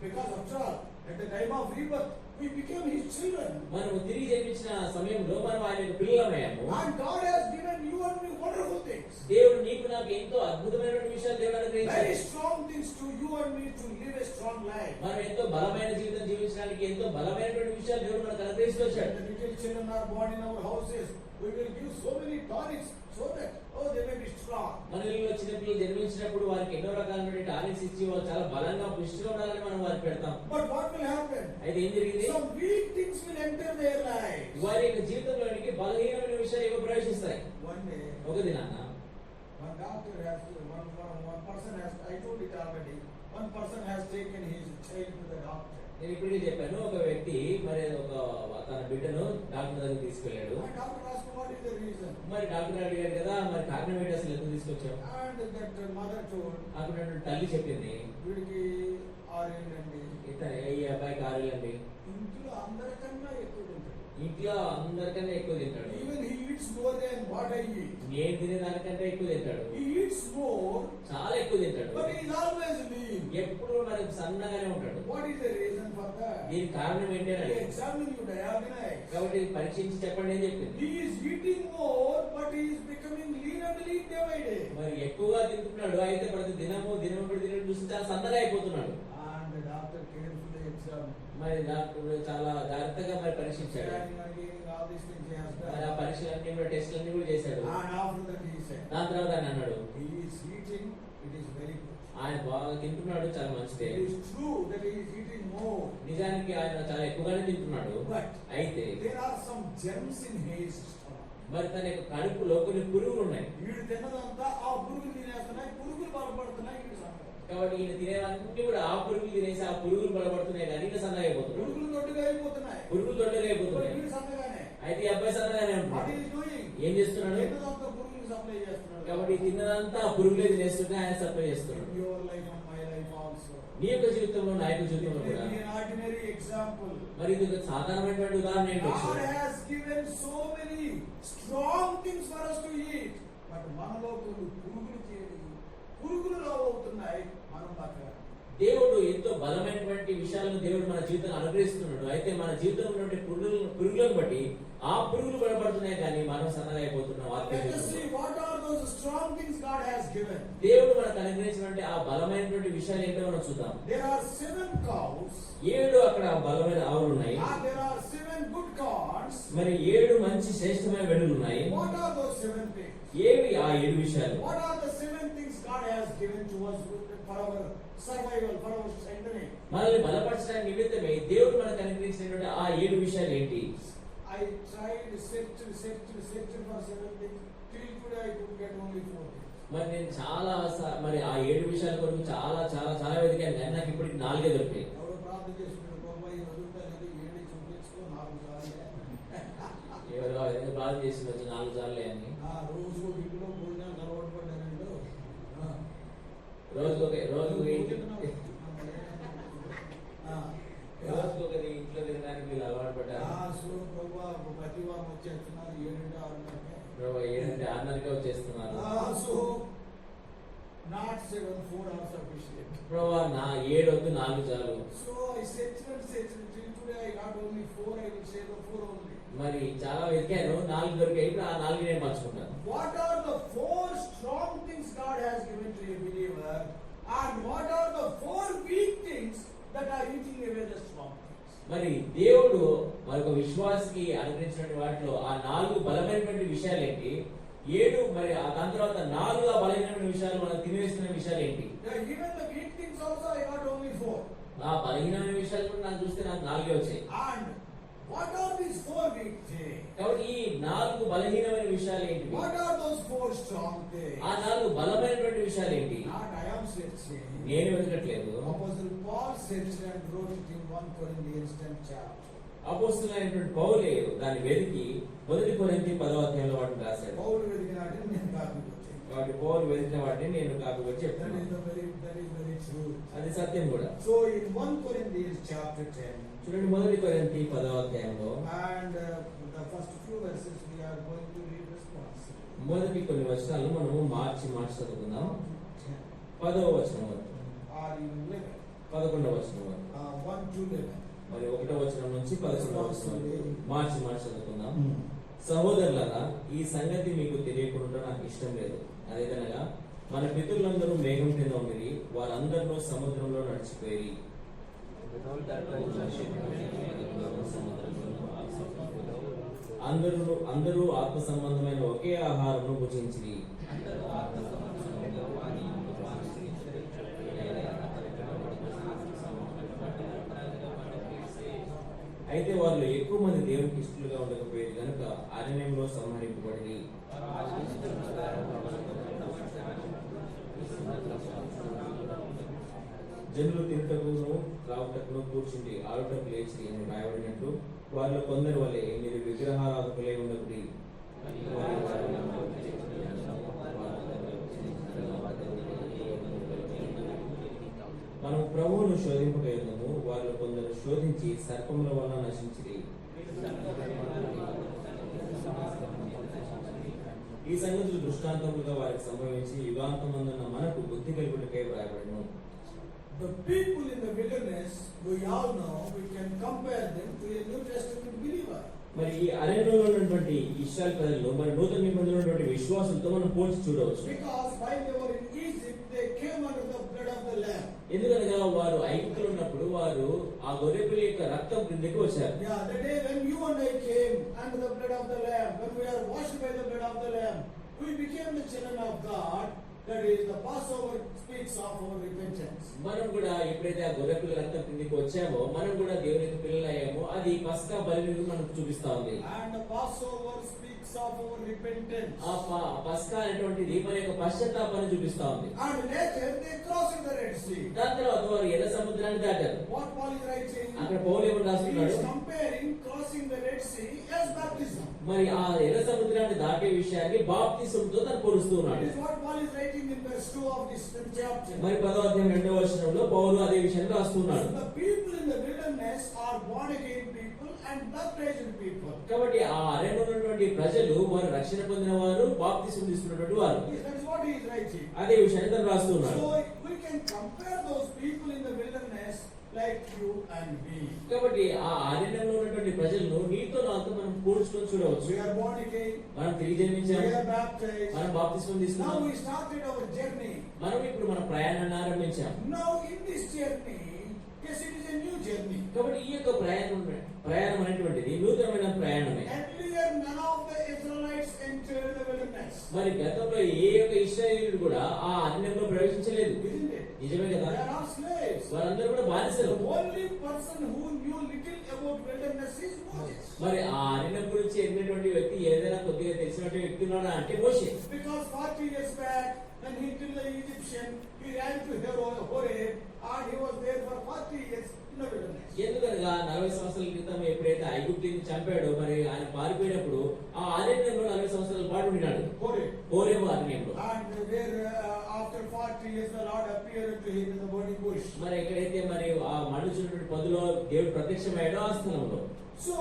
because after all, at the time of rebirth, we became His children. మనం తిరిగి జన్మించిన సమయంలో మనం ఆయన యొక్క పిల్లలమయ్యాము. And God has given you and me wonderful things. దేవుడు నీకు నాకు ఎంతో అద్భుతమైనటువంటి విషయాలు దేవుడు అనుగ్రహించాడు. Very strong things to you and me to live a strong life. మనం ఎంతో బలమైన జీవితం జీవించడానికి ఎంతో బలమైనటువంటి విషయాలు దేవుడు మనకు అనుగ్రహిస్తూ వచ్చాడు. The little children are born in our houses. We will give so many tonics so that they may be strong. మన ఇల్లులో చిన్న పిల్లలు జన్మించినప్పుడు వారికి ఎన్నో రకాలైన టానిక్స్ ఇచ్చి వాళ్ళు చాలా బలంగా పుష్టిగా ఉండాలని మనం వారికి పెడతాం. But what will happen? అయితే ఏం జరిగింది? Some weak things will enter their life. వారి యొక్క జీవితంలోనికి బలహీనమైన విషయాలు ఏవో ప్రవేశిస్తాయి. One day, ఒక దినాన one doctor has one person has, I told it already, one person has taken his child to the doctor. నేను ఇప్పటికే చెప్పాను, ఒక వ్యక్తి మరి తన బిడ్డను డాక్టర్ దగ్గరికి తీసుకెళ్ళాడు. And doctor asked what is the reason. మరి డాక్టర్ అడిగాడు కదా, మరి కారణం ఏంటి, అసలు ఎందుకు తీసుకొచ్చావు? And that mother told, అక్కడ తల్లి చెప్పింది, వీడికి 6 ఏళ్ళండి, ఈ అబ్బాయికి 6 ఏళ్ళండి, ఇంట్లో అందరికన్నా ఎక్కువ తింటాడు, ఇంట్లో అందరికన్నా ఎక్కువ తింటాడు, even he eats more than what I eat, నేను తినే దానికంటే ఎక్కువ తింటాడు, హీ ఈట్స్ మోర్, చాలా ఎక్కువ తింటాడు, but he is always lean, ఎప్పుడు మరి సన్నగానే ఉంటాడు. What is the reason for that? దీనికి కారణం ఏంటి అని అడిగాడు. ఎగ్జామిన్ యు డయాగ్నైజ్, కాబట్టి పరీక్షించి చెప్పండి అని చెప్పింది. He is eating more but he is becoming lean and lean day by day. మరి ఎక్కువగా తింటున్నాడు, అయితే ప్రతి దినము చూసి చాలా సన్నగా అయిపోతున్నాడు. అండ్ డాక్టర్ కేర్ఫుల్లీ ఎగ్జామ్, మరి డాక్టర్ చాలా జాగ్రత్తగా మరి పరీక్షించాడు. మరి ఆ పరీక్షలన్నీ కూడా టెస్ట్లన్నీ కూడా చేశాడు. దాని తర్వాత ఆయన అన్నాడు, ఆయన బాగా తింటున్నాడు, చాలా మంచిదే, నిజానికి ఆయన చాలా ఎక్కువగానే తింటున్నాడు. అయితే మరి తన యొక్క కడుపులో కొన్ని పురుగులు ఉన్నాయి. వీడు తిన్నదంతా ఆ పురుగులు తినేస్తున్నాయి, పురుగులు బలపడుతున్నాయి. కాబట్టి ఈయన తినేవన్నీ కూడా ఆ పురుగులు తినేసి ఆ పురుగులు బలపడుతున్నాయి, కానీ ఈయన సన్నగా అయిపోతున్నాడు. పురుగులు దొడ్డుగా అయిపోతున్నాయి, పురుగులు దొడ్డుగా అయిపోతున్నాయి. అయితే ఈ అబ్బాయి సన్నగానే ఉంటున్నాడు. ఏం చేస్తున్నాడు? కాబట్టి తిన్నదంతా పురుగులే తినేస్తుంటే ఆయన సప్లై చేస్తున్నాడు. నీ యొక్క జీవితంలో, నా యొక్క జీవితంలో కూడా మరి ఇది ఒక సాధారణమైనటువంటి ఉదాహరణ ఏంటో, మనలో కొన్ని పురుగులు అవుతున్నాయి, మనం పక్కన. దేవుడు ఎంతో బలమైనటువంటి విషయాలను దేవుడు మన జీవితంలో అనుగ్రహిస్తున్నాడు. అయితే మన జీవితంలో ఉన్నటువంటి పురుగులను బట్టి ఆ పురుగులు బలపడుతున్నాయి, కానీ మనం సన్నగా అయిపోతున్నాం. దేవుడు మనకు అనుగ్రహించినటువంటి ఆ బలమైనటువంటి విషయాలు ఏంటో మనం చూద్దాం. 7 అక్కడ బలమైన ఆవులు ఉన్నాయి, మరి 7 మంచి శ్రేష్టమైన వెడులు ఉన్నాయి. ఏవి ఆ 7 విషయాలు? మనల్ని బలపరచడానికి నిమిత్తమే దేవుడు మనకు అనుగ్రహించినటువంటి ఆ 7 విషయాలు ఏంటి? I tried, searched for 7 things. Till today I could get only 4 things. మరి నేను చాలా మరి ఆ 7 విషయాల కొరకు చాలా చాలా చాలా వెతికాను, కానీ నాకు ఇప్పటికి 4 దొరికాయి. ఎవరో ప్రార్థన చేసుకున్నారు, బాబాయ్ వదులుతానేది 7 చూపించుకో, 4 సార్లు. ఎవరో ఏదో ప్రార్థన చేస్తున్నారు 4 సార్లే అని. రోజు ఇంట్లో భోజనాలు అలవాటు పడ్డానండి. రోజు ఇంట్లో తినడానికి వీళ్ళు అలవాటు పడ్డారు. ప్రతి వారం వచ్చేస్తున్నారు 7-6 గంటలకే. ప్రభు 7:30కే వచ్చేస్తున్నారు. So not 7, 4 hours sufficient. ప్రభు నా 7 వద్దు 4 చాలు. So I searched till today I got only 4. I will say the 4 only. మరి చాలా వెతికాను, 4 దొరికాయి. ఇప్పుడు ఆ 4 నేను మర్చిపోతాను. What are the 4 strong things God has given to a believer, and what are the 4 weak things that are eating away the strong things? మరి దేవుడు మరొక విశ్వాసికి అనుగ్రహించిన వాటిలో ఆ 4 బలమైనటువంటి విషయాలు ఏంటి, 7 మరి దాని తర్వాత 4 బలమైనటువంటి విషయాలు మనం తినేస్తున్న విషయాలు ఏంటి? Even the weak things also I got only 4. ఆ బలహీనమైన విషయాలు కూడా నాకు చూస్తే నాకు 4 వచ్చాయి. And what are these 4 weak things? కాబట్టి ఈ 4 బలహీనమైన విషయాలు ఏంటి? What are those 4 strong things? ఆ 4 బలమైనటువంటి విషయాలు ఏంటి? Not I am searching. నేను వెతకట్లేదు. Apostle Paul searched and wrote it in 1 Corinthians 10th chapter. అపోస్తలుడైనటువంటి పౌలు దాన్ని వెతికి 1 కొరింథీ 10వ అధ్యాయంలో వాటిని రాశాడు. పౌలు వెతికినాడు, నేను కాపీ కొట్టాను. కాబట్టి పౌలు వెతికిన వాటిని నేను కాపీ వచ్చి చెప్తాను. That is very true. అది సత్యం కూడా. So in 1 Corinthians chapter 10, చూడండి 1 కొరింథీ 10వ అధ్యాయంలో and the first few verses we are going to read responsibly. మొదటి కొన్ని వచనాలు మనము మార్చి చదువుకుందాం. 10వ వచనం వరకు Or even 11. 11వ వచనం వరకు 1 to 11. మరి 1వ వచనం నుంచి 11వ వచనం వరకు మార్చి చదువుకుందాం. సహోదరులారా, ఈ సంగతి మీకు తెలియకుండా నాకు ఇష్టం లేదు. అదేదనగా మన పితరులందరూ మేఘం కింద ఉండి వారందరూ సముద్రంలో నడిచిపోయి అందరూ ఆత్మ సంబంధమైన ఒకే ఆహారం భుజించిరి. అయితే వాళ్ళు ఎక్కువ మంది దేవునికి ఇష్టలుగా ఉండకపోయేది కనుక అరణ్యంలో సంహరింపబడి జనులు తింటకును త్రాగుటకును కూర్చుండి ఆడుటకు లేచి అని రాయబడినట్లు వాళ్ళు కొందరు వలె మీరు విగ్రహారాధకులై ఉండకుడి. మనం ప్రభువును శోధింపగలము. వాళ్ళు కొందరు శోధించి సర్పముల వలన నశించిరి. ఈ సంగతులు దృష్టాంతములుగా వారికి సంభవించి యుగాంతమందున్న మనకు బుద్ధి కలుగుటకై వ్రాయబడెను. The people in the wilderness, we all know, we can compare them to a New Testament believer. మరి ఈ అరణ్యంలో ఉన్నటువంటి ఇశ్రాయేలు ప్రజలు మరి నూతన నిబంధనలో ఉన్నటువంటి విశ్వాసంతో మనం పోల్చి చూడవచ్చు. Because while they were in Egypt, they came under the blood of the Lamb. ఎందుకనగా వారు ఐగుప్తులో ఉన్నప్పుడు వారు ఆ గొర్రెపిల్ల యొక్క రక్తం క్రిందకి వచ్చారు. Yeah, the day when you and I came under the blood of the Lamb, when we are washed by the blood of the Lamb, we became the children of God. That is, the Passover speaks of our repentance. మనం కూడా ఎప్పుడైతే ఆ గొర్రెపిల్ల రక్తం కిందకి వచ్చామో మనం కూడా దేవుని యొక్క పిల్లలు అయ్యామో అది పస్కా బలిని మనకు చూపిస్తా ఉంది. And the Passover speaks of our repentance. ఆ పస్కా అనేటువంటిది మన యొక్క పశ్చాత్తాపాన్ని చూపిస్తా ఉంది. And later they crossed the Red Sea. దాని తర్వాత వారు ఎర్ర సముద్రాన్ని దాటారు. What Paul is writing? అక్కడ పౌలు ఏమని He రాస్తున్నాడు? is comparing crossing the Red Sea as baptism. మరి ఆ ఎర్ర సముద్రాన్ని దాటే విషయాన్ని బాప్తిసంతో తను పోలుస్తూ ఉన్నాడు. This is what Paul is writing in verse 2 of this chapter. మరి 10వ అధ్యాయం 2వ వచనంలో పౌలు అదే విషయాన్ని రాస్తున్నాడు. The people in the wilderness are born again people and baptized people. కాబట్టి ఆ అరణ్యంలో ఉన్నటువంటి ప్రజలు వారు రక్షణ పొందిన వారు బాప్తిసం తీసుకున్నటువంటి వారు. That is what he is writing. అదే విషయాన్ని తను రాస్తున్నాడు. So we can compare those people in the wilderness like you and me. కాబట్టి ఆ అరణ్యంలో ఉన్నటువంటి ప్రజలను నీతో నాతో మనం పోల్చుకొని చూడవచ్చు. We are born again. మనం తిరిగి We జన్మించాము. are baptized. మనం బాప్తిసం Now తీసుకున్నాం. we started our journey. మనం ఇప్పుడు మన ప్రయాణాన్ని ఆరంభించాం. Now in this journey, yes, it is a new journey. కాబట్టి ఈ యొక్క ప్రయాణం అనేటువంటిది నూతనమైన ప్రయాణమే. Earlier, none of the Israelites entered the wilderness. మరి గతంలో ఏ యొక్క ఇశ్రాయేలీయుడు కూడా ఆ అరణ్యంలో ప్రవేశించలేదు. Isn't it? నిజమే They కదా? are all slaves. వారందరూ కూడా బానిసలు. The only person who knew little about wilderness is Moses. మరి ఆ అరణ్యం గురించి ఎరిగినటువంటి వ్యక్తి ఏదైనా కొద్దిగా తెలిసినటువంటి వ్యక్తి ఉన్నాడా అంటే మోషే. Because 40 years back, when he killed the Egyptian, he ran to Horeb, and he was there for 40 years in the wilderness. ఎందుకనగా 40 సంవత్సరాల క్రితం ఎప్పుడైతే ఐగుప్తుని చంపాడో మరి ఆయన పారిపోయినప్పుడు ఆ అరణ్యంలో 40 సంవత్సరాల పాటు ఉన్నాడు. హోరేబు అరణ్యంలో. And there, after 40 years, the Lord appeared to him in the burning bush. మరి ఎక్కడైతే మరి ఆ మండుచున్నటువంటి పొదలో దేవుడు ప్రత్యక్షమయ్యాడు ఆ స్థలంలో. So,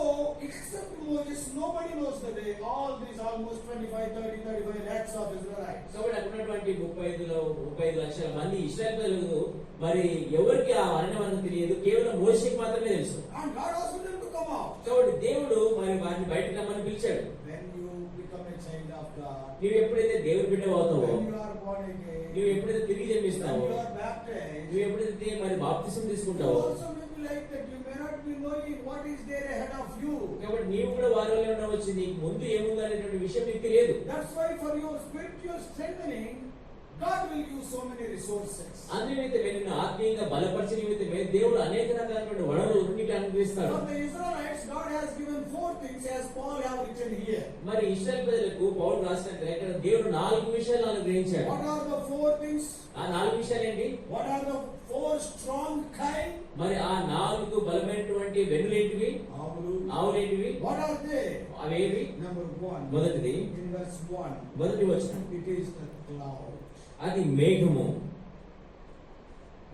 except Moses, nobody knows the way. All these almost 25, 30, 35 lakhs of Israelites. కాబట్టి అక్కడ ఉన్నటువంటి 35 లక్షల మంది ఇశ్రాయేలీయులు మరి ఎవరికి ఆ అరణ్యమార్గం తెలియదు, కేవలం మోషేకి మాత్రమే తెలుసు. And God asked them to come out. కాబట్టి దేవుడు మరి వారిని బయటకు రమ్మని పిలిచాడు. When you become a child of God, నీవు ఎప్పుడైతే దేవుడి బిడ్డ అవుతావో, when you are born again, నీవు ఎప్పుడైతే తిరిగి when జన్మిస్తావో, you are baptized, నువ్వు ఎప్పుడైతే మరి బాప్తిసం you తీసుకుంటావో, also may be like that. You may not be knowing what is there ahead of you. కాబట్టి నీవు కూడా వారి వల్ల ఉండవచ్చు. నీకు ముందు ఏముంది అనేటువంటి విషయం నీకు తెలియదు. That's why for your spiritual strengthening, God will use so many resources. అందునిమిత్తమే నిన్ను ఆత్మీయంగా బలపరిచిన నిమిత్తమే దేవుడు అనేక రకాలైన వనరులు నీకు అనుగ్రహిస్తాడు. For the Israelites, God has given 4 things as Paul have written here. మరి ఇశ్రాయేలు ప్రజలకు పౌలు రాసిన లేఖలో దేవుడు 4 విషయాలు అనుగ్రహించాడు. What are the 4 things? ఆ 4 విషయాలు ఏంటి? What are the 4 strong kind? మరి ఆ 4 బలమైనటువంటి వెన్నులేంటివి? ఆవులేంటివి? What are they? అవేవి? Number 1. మొదటిది In verse 1. మొదటి వచనం, It is the cloud. అది మేఘము.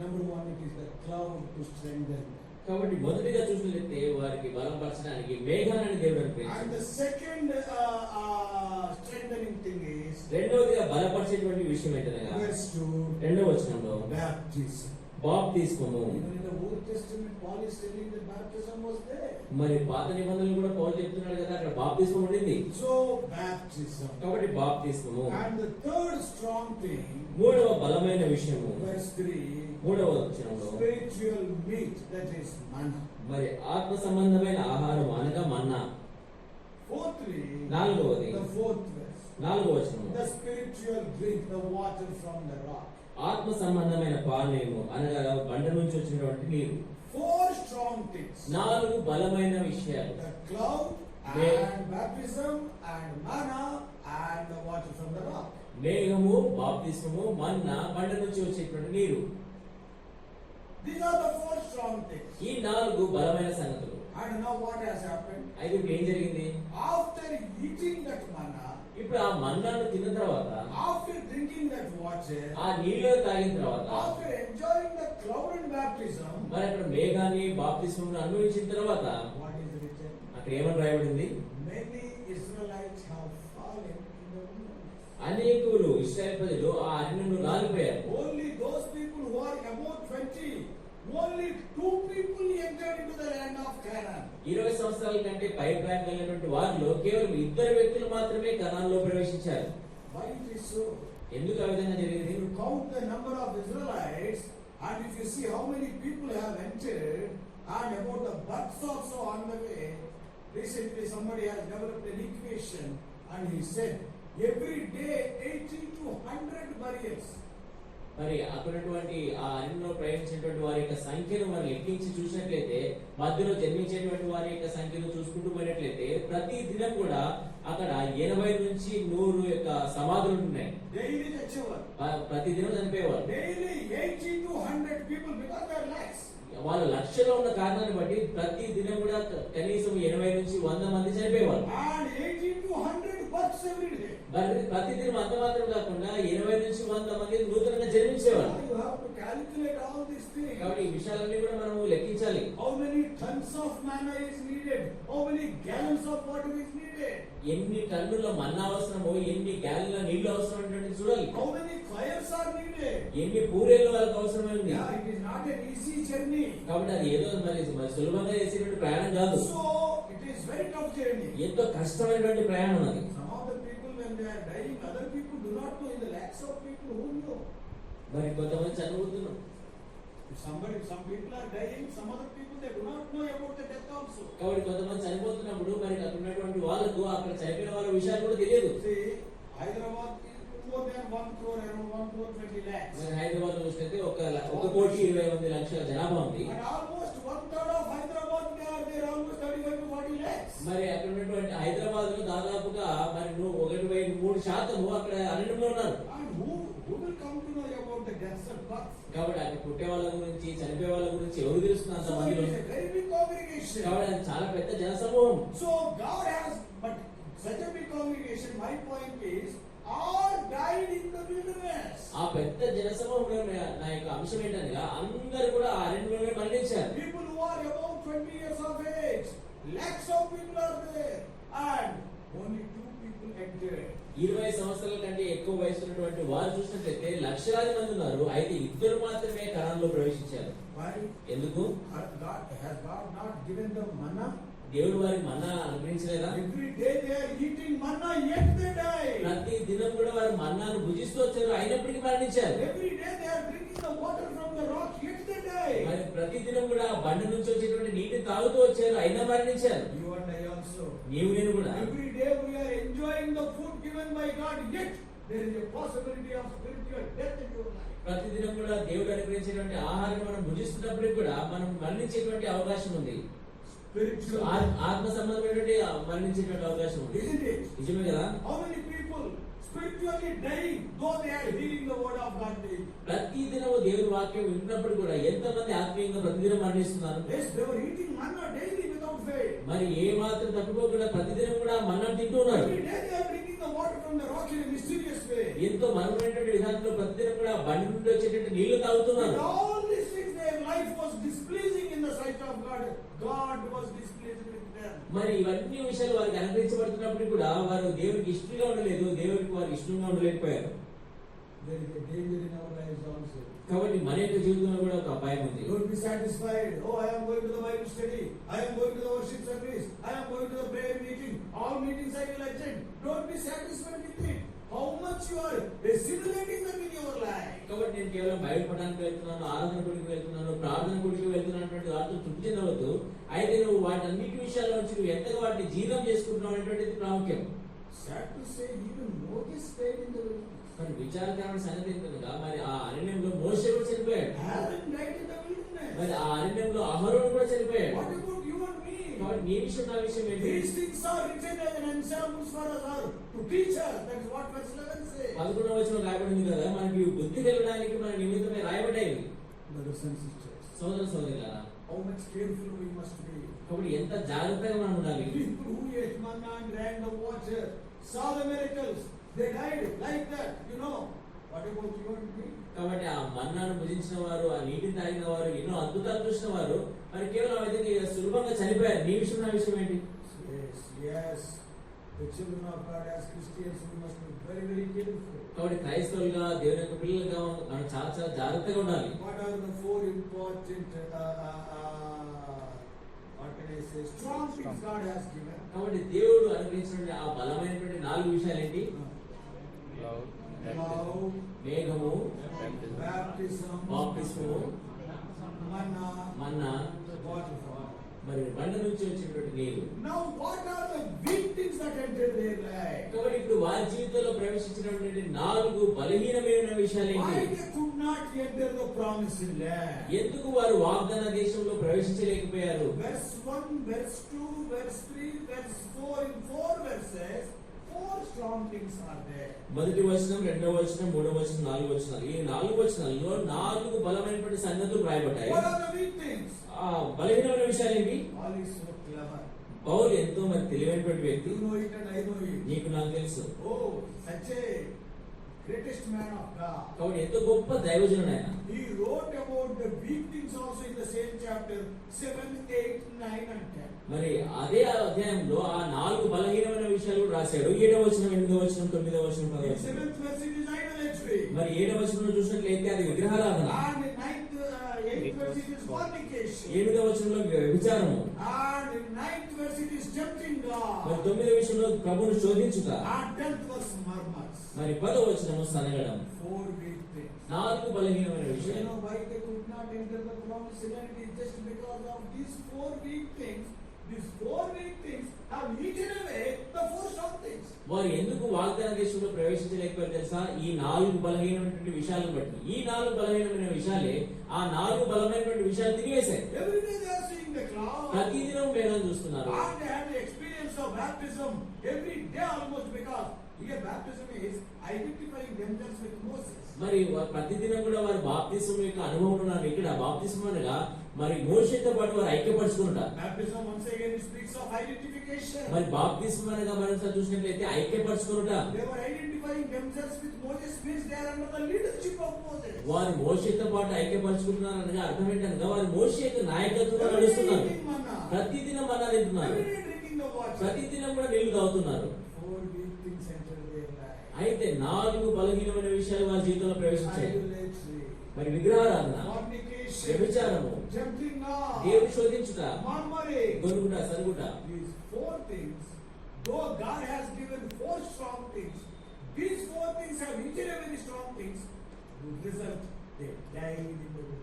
Number 1, it is the cloud to strengthen. కాబట్టి మొదటిగా చూసినట్లయితే వారికి బలపరచడానికి మేఘాన్ని దేవుడు And అనుగ్రహించాడు. the second strengthening thing is రెండవదిగా బలపరిచేటువంటి విషయం ఏంటనగా verse 2. రెండవ వచనంలో Baptism. బాప్తిస్మము. Even in the Old Testament, Paul is telling that baptism was there. మరి పాత నిబంధనలు కూడా పౌలు చెప్తున్నాడు కదా, అక్కడ బాప్తిస్మం ఉండింది. So, baptism. కాబట్టి బాప్తిస్మము. And the third strong thing, మూడవ బలమైన విషయము verse 3, మూడవ వచనంలో spiritual meat, that is manna. మరి ఆత్మ సంబంధమైన ఆహారం అనగా మన్నా. Fourthly, నాలుగవది the 4th verse, నాలుగవ వచనము, the spiritual drink, the water from the rock. ఆత్మ సంబంధమైన పానీయము అనగా బండ నుంచి వచ్చినటువంటి నీరు. 4 strong things, 4 బలమైన విషయాలు, the cloud and baptism and manna and the water from the rock. మేఘము, బాప్తిస్మము, మన్నా, బండ నుంచి వచ్చేటువంటి నీరు. These are the 4 strong things. ఈ 4 బలమైన సంగతులు. And now what has happened? అయితే ఇప్పుడు ఏం జరిగింది? After eating that manna, ఇప్పుడు ఆ మన్నాను తిన్న తర్వాత, after drinking that water, ఆ నీళ్ళు తాగిన తర్వాత, after enjoying the cloud and baptism, మరి అక్కడ మేఘాన్ని బాప్తిస్మమును అనుభవించిన తర్వాత what is written? అక్కడ ఏమని రాయబడింది? Many Israelites have fallen in the wilderness. అనేకులు ఇశ్రాయేలు ప్రజలు ఆ అరణ్యంలో రాలిపోయారు. Only those people who are above 20, only 2 people entered into the land of Canaan. 20 సంవత్సరాల కంటే పై ప్రాయం కలిగినటువంటి వారిలో కేవలం 2 వ్యక్తులు మాత్రమే కనాన్లో ప్రవేశించారు. Why it is so? ఎందుకు ఆ విధంగా జరిగింది? If you count the number of Israelites, and if you see how many people have entered, and about the births also on the way, recently somebody has developed an equation, and he said, every day 80 to 100 burials. మరి అక్కడటువంటి ఆ అరణ్యంలో ప్రయాణించినటువంటి వారి యొక్క సంఖ్యను మనం లెక్కించి చూసినట్లయితే, మధ్యలో జన్మించేటువంటి వారి యొక్క సంఖ్యను చూసుకుంటూ పోయినట్లయితే ప్రతి దినం కూడా అక్కడ 80 నుంచి 100 యొక్క సమాధులు ఉన్నాయి. Daily చచ్చేవారు. ప్రతి దినం చనిపోయేవారు. Daily 80 to 100 people, because they are lakhs. వాళ్ళ లక్షలో ఉన్న కారణాన్ని బట్టి ప్రతి దినం కూడా కనీసం 80 నుంచి 100 మంది చనిపోయేవారు. And 80 to 100 births every day. మరి ప్రతి దినం అంత మాత్రం కాకుండా 80 నుంచి 100 మంది నూతనంగా జన్మించేవారు. You have to calculate all these things. కాబట్టి ఈ విషయాలన్నీ కూడా మనం లెక్కించాలి. How many tons of manna is needed? How many gallons of water is needed? ఎన్ని టన్నుల మన్నా అవసరమో, ఎన్ని గ్యాలన్ల నీళ్లు అవసరం అనేటువంటిది చూడాలి. How many fires are needed? ఎన్ని పూరేళ్ళు వాళ్ళకి అవసరమైంది. Yeah, it is not an easy journey. కాబట్టి అది ఏదో మరి సులభంగా చేసేటువంటి ప్రయాణం కాదు. So, it is very tough journey. ఎంతో కష్టమైనటువంటి ప్రయాణం అది. Some of the people when they are dying, other people do not know. In the lakhs of people who know. మరి కొంతమంది చనిపోతున్నారు. If some people are dying, some other people they do not know about the death also. కాబట్టి కొంతమంది చనిపోతున్నప్పుడు మరి అక్కడ ఉన్నటువంటి వాళ్ళకు అక్కడ చనిపోయిన వాళ్ళ విషయాలు కూడా తెలియదు. See, Hyderabad is more than 1 crore, around 1 crore 20 lakhs. మరి హైదరాబాద్ లో చూసినట్టే 1,20,20,00,000 జనాభా ఉంది. And almost 1/3 of Hyderabad, they are almost 35 to 40 lakhs. మరి అక్కడ ఉన్నటువంటి హైదరాబాద్ లో దాదాపుగా మరి 1/3% అక్కడ అరణ్యంలో ఉన్నారు. And who will come to know about the deaths and births? కాబట్టి అక్కడ పుట్టే వాళ్ళ గురించి, చనిపోయే వాళ్ళ గురించి ఎవరు తెలుస్తున్నారు అంత So it మందిలో? is a very big congregation. కాబట్టి అది చాలా పెద్ద జనసమూహం. So God has, but such a big congregation, my point is, all died in the wilderness. ఆ పెద్ద జనసమూహంలో నా యొక్క అంశం ఏంటనగా అందరూ కూడా ఆ అరణ్యంలోనే మరణించారు. People who who are above 20 years of age. Lakhs of people are there. And only 2 people entered. 20 సంవత్సరాల కంటే ఎక్కువ వయసు ఉన్నటువంటి వారు చూసినట్లయితే లక్షలాది మంది ఉన్నారు. అయితే ఇద్దరు మాత్రమే కణాల్లో ప్రవేశించారు. Why? ఎందుకు? Has God not given them manna? దేవుడు వారికి మన్నా అనుగ్రహించలేదా? Every day they are eating manna, yet they die. ప్రతి దినం కూడా వారు మన్నాను భుజిస్తూ వచ్చారు, అయినప్పటికీ మరణించారు. Every day they are drinking the water from the rock, yet they die. మరి ప్రతి దినం కూడా బండ నుంచి వచ్చేటువంటి నీటిని తాగుతూ వచ్చారు, అయినా మరణించారు. You and I also. నీవు నేను కూడా Every day we are enjoying the food given by God, yet there is a possibility of spiritual death in your life. ప్రతి దినం కూడా దేవుడు అనుగ్రహించేటువంటి ఆహారం మనం భుజిస్తున్నప్పటికీ కూడా మనం మరణించేటువంటి అవకాశం ఉంది. Spiritual. ఆత్మ సంబంధమైనటువంటి మరణించేటువంటి అవకాశం ఉంది. Isn't it? నిజమే కదా? How many people spiritually dying though they are hearing the word of God daily? ప్రతి దినము దేవుని వాక్యం వింటున్నప్పుడు కూడా ఎంతమంది ఆత్మీయంగా ప్రతిదినం మరణిస్తున్నారు? Yes, they were eating manna daily without faith. మరి ఏ మాత్రం తప్పిపోకుండా ప్రతిదినం కూడా మన్నాను తింటూ ఉన్నారు. Every day they are drinking the water from the rock in a mysterious way. ఎంతో మరణమైనటువంటి విధానంలో ప్రతిదినం కూడా బండి నుండి వచ్చేటువంటి నీళ్లు With తాగుతున్నారు. all these things, their life was displeasing in the sight of God. God was displeased with them. మరి ఇవన్నీ విషయాలు వారికి అనుగ్రహించబడుతున్నప్పుడు కూడా వారు దేవునికి ఇష్టంగా ఉండలేదు, దేవునికి వారికి ఇష్టంగా ఉండలేకపోయారు. There is a danger in our lives also. కాబట్టి మన యొక్క జీవితంలో కూడా ఒక అపాయం ఉంది. Don't be satisfied. Oh, I am going to the Bible study. I am going to the worship service. I am going to the prayer meeting. All meetings I will attend. Don't be satisfied with it. How much you are assimilating them in your life. కాబట్టి నేను కేవలం బయటపడడానికి వెళ్తున్నాను, ఆరాధన గుడికి వెళ్తున్నాను, ప్రార్థన గుడికి వెళ్తున్నటువంటి వాటితో తృప్తి చెందవద్దు. అయితే నువ్వు వాటన్నిటి విషయాల నుంచి నువ్వు ఎంతగా వాటిని జీర్ణం చేసుకుంటున్నావు అనేటువంటిది ప్రాముఖ్యం. Sad to say, even Moses stayed in the wilderness. మరి విచారకరమైన సంగతి ఏంటనగా మరి ఆ అరణ్యంలో మోషే కూడా చనిపోయాడు. Aaron died in the wilderness. మరి ఆ అరణ్యంలో అహరోను కూడా చనిపోయాడు. What about you and me? కాబట్టి నీ విషయం నా విషయం ఏంటి? These things are written as an ensemble for us, or to teach us. That is what verse 11 says. 11వ వచనం రాయబడింది కదా, మనకి బుద్ధి కలగడానికి మన నిమిత్తమే రాయబడ్డాయి. Brothers and sisters, సోదర సోదరులారా, how much careful we must be. కాబట్టి ఎంత జాగ్రత్తగా మనం ఉండాలి. People who ate manna and drank the water saw the miracles. They died like that, you know. What about you and me? కాబట్టి ఆ మన్నాను భుజించిన వారు, ఆ నీటిని తాగిన వారు, ఎన్నో అద్భుతాలు చూసిన వారు మరి కేవలం అయితే సులభంగా చనిపోయారు. నీ విషయం నా విషయం ఏంటి? Yes, yes. The children of God as Christians, we must be very, very careful. కాబట్టి క్రైస్తవులుగా దేవుని యొక్క పిల్లలుగా మనం చాలా చాలా జాగ్రత్తగా ఉండాలి. What are the 4 important, what can I say, strong things God has given? కాబట్టి దేవుడు అనుగ్రహించిన ఆ బలమైనటువంటి 4 విషయాలు ఏంటి? Love, మేఘము, baptism, బాప్తిస్మము, manna, మన్నా, waterfall. మరి బండ నుంచి వచ్చేటువంటి నీరు. Now, what are the weak things that entered their life? కాబట్టి ఇప్పుడు వారి జీవితంలో ప్రవేశించినటువంటి 4 బలహీనమైన విషయాలు Why ఏంటి? they could not enter the promised land? ఎందుకు వారు వాగ్దాన దేశంలో ప్రవేశించలేకపోయారు? Verse 1, verse 2, verse 3, verse 4, in 4 verses, 4 strong things are there. మొదటి వచనం, రెండవ వచనం, మూడవ వచనం, 4 వచనాలు. ఈ 4 వచనాల్లో 4 బలమైనటువంటి సంగతులు రాయబడ్డాయి. What are the weak things? ఆ బలహీనమైన విషయాలు ఏంటి? Paul is so clever. పౌలు ఎంతో మరి తెలివైనటువంటి వ్యక్తి. You know it and I know it. నీకు నాకు తెలుసు. Oh, such a greatest man of God. కాబట్టి ఎంతో గొప్ప దైవజనుడు ఆయన. He wrote about the weak things also in the same chapter 7, 8, 9 and 10. మరి అదే అధ్యాయంలో ఆ 4 బలహీనమైన విషయాలు కూడా రాశాడు. 7వ వచనం, 8వ వచనం, 9వ వచనం, 10వ In వచనం. 7th verse it is idolatry. మరి 7వ వచనంలో చూసినట్లయితే అది విగ్రహారాధన. And in 8th verse it is fornication. 8వ వచనంలో వ్యభిచారము. And in 9th verse it is tempting మరి God. 9వ విషయంలో ప్రభువును శోధించుట. And 10th verse murmurs. మరి 10వ వచనము సనగడం. 4 weak things. 4 బలహీనమైన You విషయాలు. know why they could not enter the promised land? It is just because of these 4 weak things. These 4 weak things have eaten away the 4 strong things. వారు ఎందుకు వాగ్దాన దేశంలో ప్రవేశించలేకపోయారు తెలుసా? ఈ 4 బలహీనమైనటువంటి విషయాలను బట్టి. ఈ 4 బలహీనమైన విషయాలే ఆ 4 బలమైనటువంటి విషయాలు తిరిగేశాయి. Every day they are seeing the cloud. ప్రతిదినం మేఘం చూస్తున్నారు. And they had the experience of baptism every day almost, because here baptism is identifying themselves with Moses. మరి ప్రతిదినం కూడా వారు బాప్తిస్మం యొక్క అనుభవం ఉన్నారు. ఇక్కడ బాప్తిస్మం అనగా మరి మోషేతో పాటు వారు ఐక్యపరచుకుంటారు. Baptism once again speaks of identification. మరి బాప్తిస్మం అనగా మనం చూసినట్లయితే ఐక్యపరచుకుంటా. They were identifying themselves with Moses, means they are under the leadership of Moses. వారు మోషేతో పాటు ఐక్యపరచుకుంటున్నారు అనగా అర్థం ఏంటనగా వారు మోషే యొక్క నాయకత్వంలో నడుస్తున్నారు. ప్రతిదినం మన్నా తింటున్నారు. Every day drinking the water. ప్రతిదినం కూడా నీళ్లు తాగుతున్నారు. 4 weak things enter their life. అయితే 4 బలహీనమైన విషయాలు వారి జీవితంలో ప్రవేశించాయి. Idolatry, మరి విగ్రహారాధన, fornication, వ్యభిచారము, tempting God, దేవుని శోధించుట, murmuring. గొనుగుట, సరుగుట. These 4 things, though God has given 4 strong things, these 4 things have each and every strong things, would result they died in the wilderness.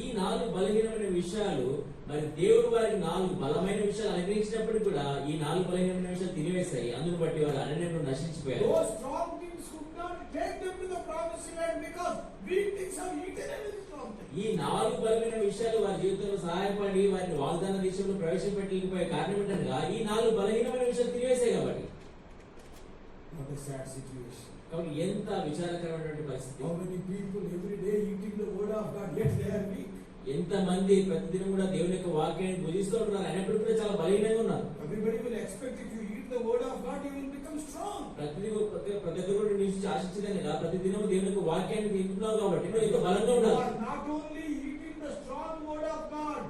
ఈ 4 బలహీనమైన విషయాలు మరి దేవుడు వారికి 4 బలమైన విషయాలు అనుగ్రహించినప్పుడు కూడా ఈ 4 బలహీనమైన విషయాలు తినివేశాయి. అందును బట్టి వారు అరణ్యంలో నశించిపోయారు. Those strong things could not take them to the promised land because weak things have eaten every strong thing. ఈ 4 బలమైన విషయాలు వారి జీవితంలో సహాయపడి వారిని వాగ్దాన దేశంలో ప్రవేశపెట్టలేకపోయే కారణం ఏంటనగా ఈ 4 బలహీనమైన విషయాలు తినివేశాయి కాబట్టి. What a sad situation. కాబట్టి ఎంత విచారకరమైనటువంటి పరిస్థితి. How many people every day eating the word of God, yet they are weak. ఎంత మంది ప్రతిదినం కూడా దేవుని యొక్క వాక్యాన్ని భుజిస్తూ ఉంటున్నారు, అయినప్పుడు కూడా చాలా బలహీనంగా ఉన్నారు. Everybody will expect if you eat the word of God, you will become strong. ప్రతి ఒక్కరు నుంచి ఆశించదనగా ప్రతిదినం దేవుని యొక్క వాక్యాన్ని తింటున్నావు కాబట్టి నువ్వు ఎంతో బలంగా You ఉండాలి. are not only eating the strong word of God,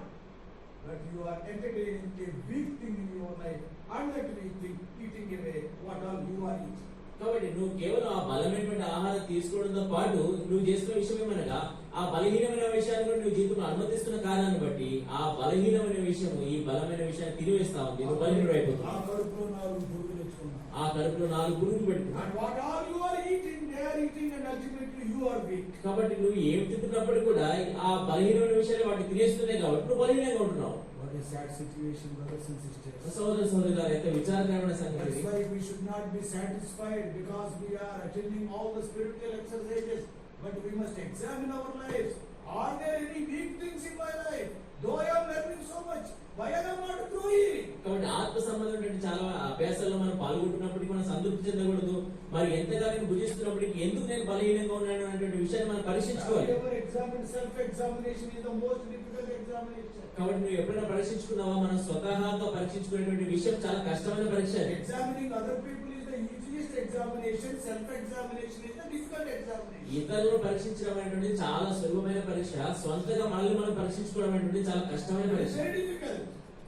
but you are entertaining a weak thing in your life, and that weak thing eating away what all you are eating. కాబట్టి నువ్వు కేవలం ఆ బలమైనటువంటి ఆహారం తీసుకోవడంతో పాటు నువ్వు చేస్తున్న విషయం ఏమనగా ఆ బలహీనమైన విషయాన్ని కూడా నువ్వు జీవితంలో అనుమతిస్తున్న కారణాన్ని బట్టి ఆ బలహీనమైన విషయం ఈ బలమైన విషయాన్ని తిరివేస్తా ఉంది. నువ్వు బలహీనుడు అయిపోతున్నావు. ఆ కడుపులో 4 పురుగులు తెచ్చుకున్నావు. ఆ కడుపులో 4 పురుగులు పెట్టుకున్నావు. And what all you are eating, they are eating, and ultimately you are weak. కాబట్టి నువ్వు ఏం తింటున్నప్పుడు కూడా ఆ బలహీనమైన విషయాలు వాటిని తినేస్తున్నాయి కాబట్టి నువ్వు బలహీనంగా ఉంటున్నావు. What a sad situation, brothers and sisters. సోదర సోదరులారా, ఎంత విచారకరమైన సంగతి. That's why we should not be satisfied because we are attending all the spiritual exercises, but we must examine our lives. Are there any weak things in my life? Though I am learning so much, why I am not growing? కాబట్టి ఆత్మ సంబంధమైన చాలా అభ్యాసాల్లో మనం పాల్గొంటున్నప్పటికీ మనం సంతృప్తి చెందకూడదు. మరి ఎంతగా నేను భుజిస్తున్నప్పటికీ ఎందుకు నేను బలహీనంగా ఉన్నాను అనేటువంటి విషయాన్ని మనం పరీక్షించుకోవాలి. Have you ever examined? Self-examination is the most difficult examination. కాబట్టి నువ్వు ఎప్పుడైనా పరీక్షించుకున్నావా? మనం స్వతహాగా పరీక్షించుకునేటువంటి విషయం చాలా కష్టమైన పరీక్ష. Examining other people is the easiest examination. Self-examination is the difficult examination. ఇతరులను పరీక్షించడం అనేటువంటి చాలా సులభమైన పరీక్ష. స్వంతగా మనల్ని మనం పరీక్షించుకోవడం అనేటువంటి చాలా కష్టమైన It's పరీక్ష. very difficult.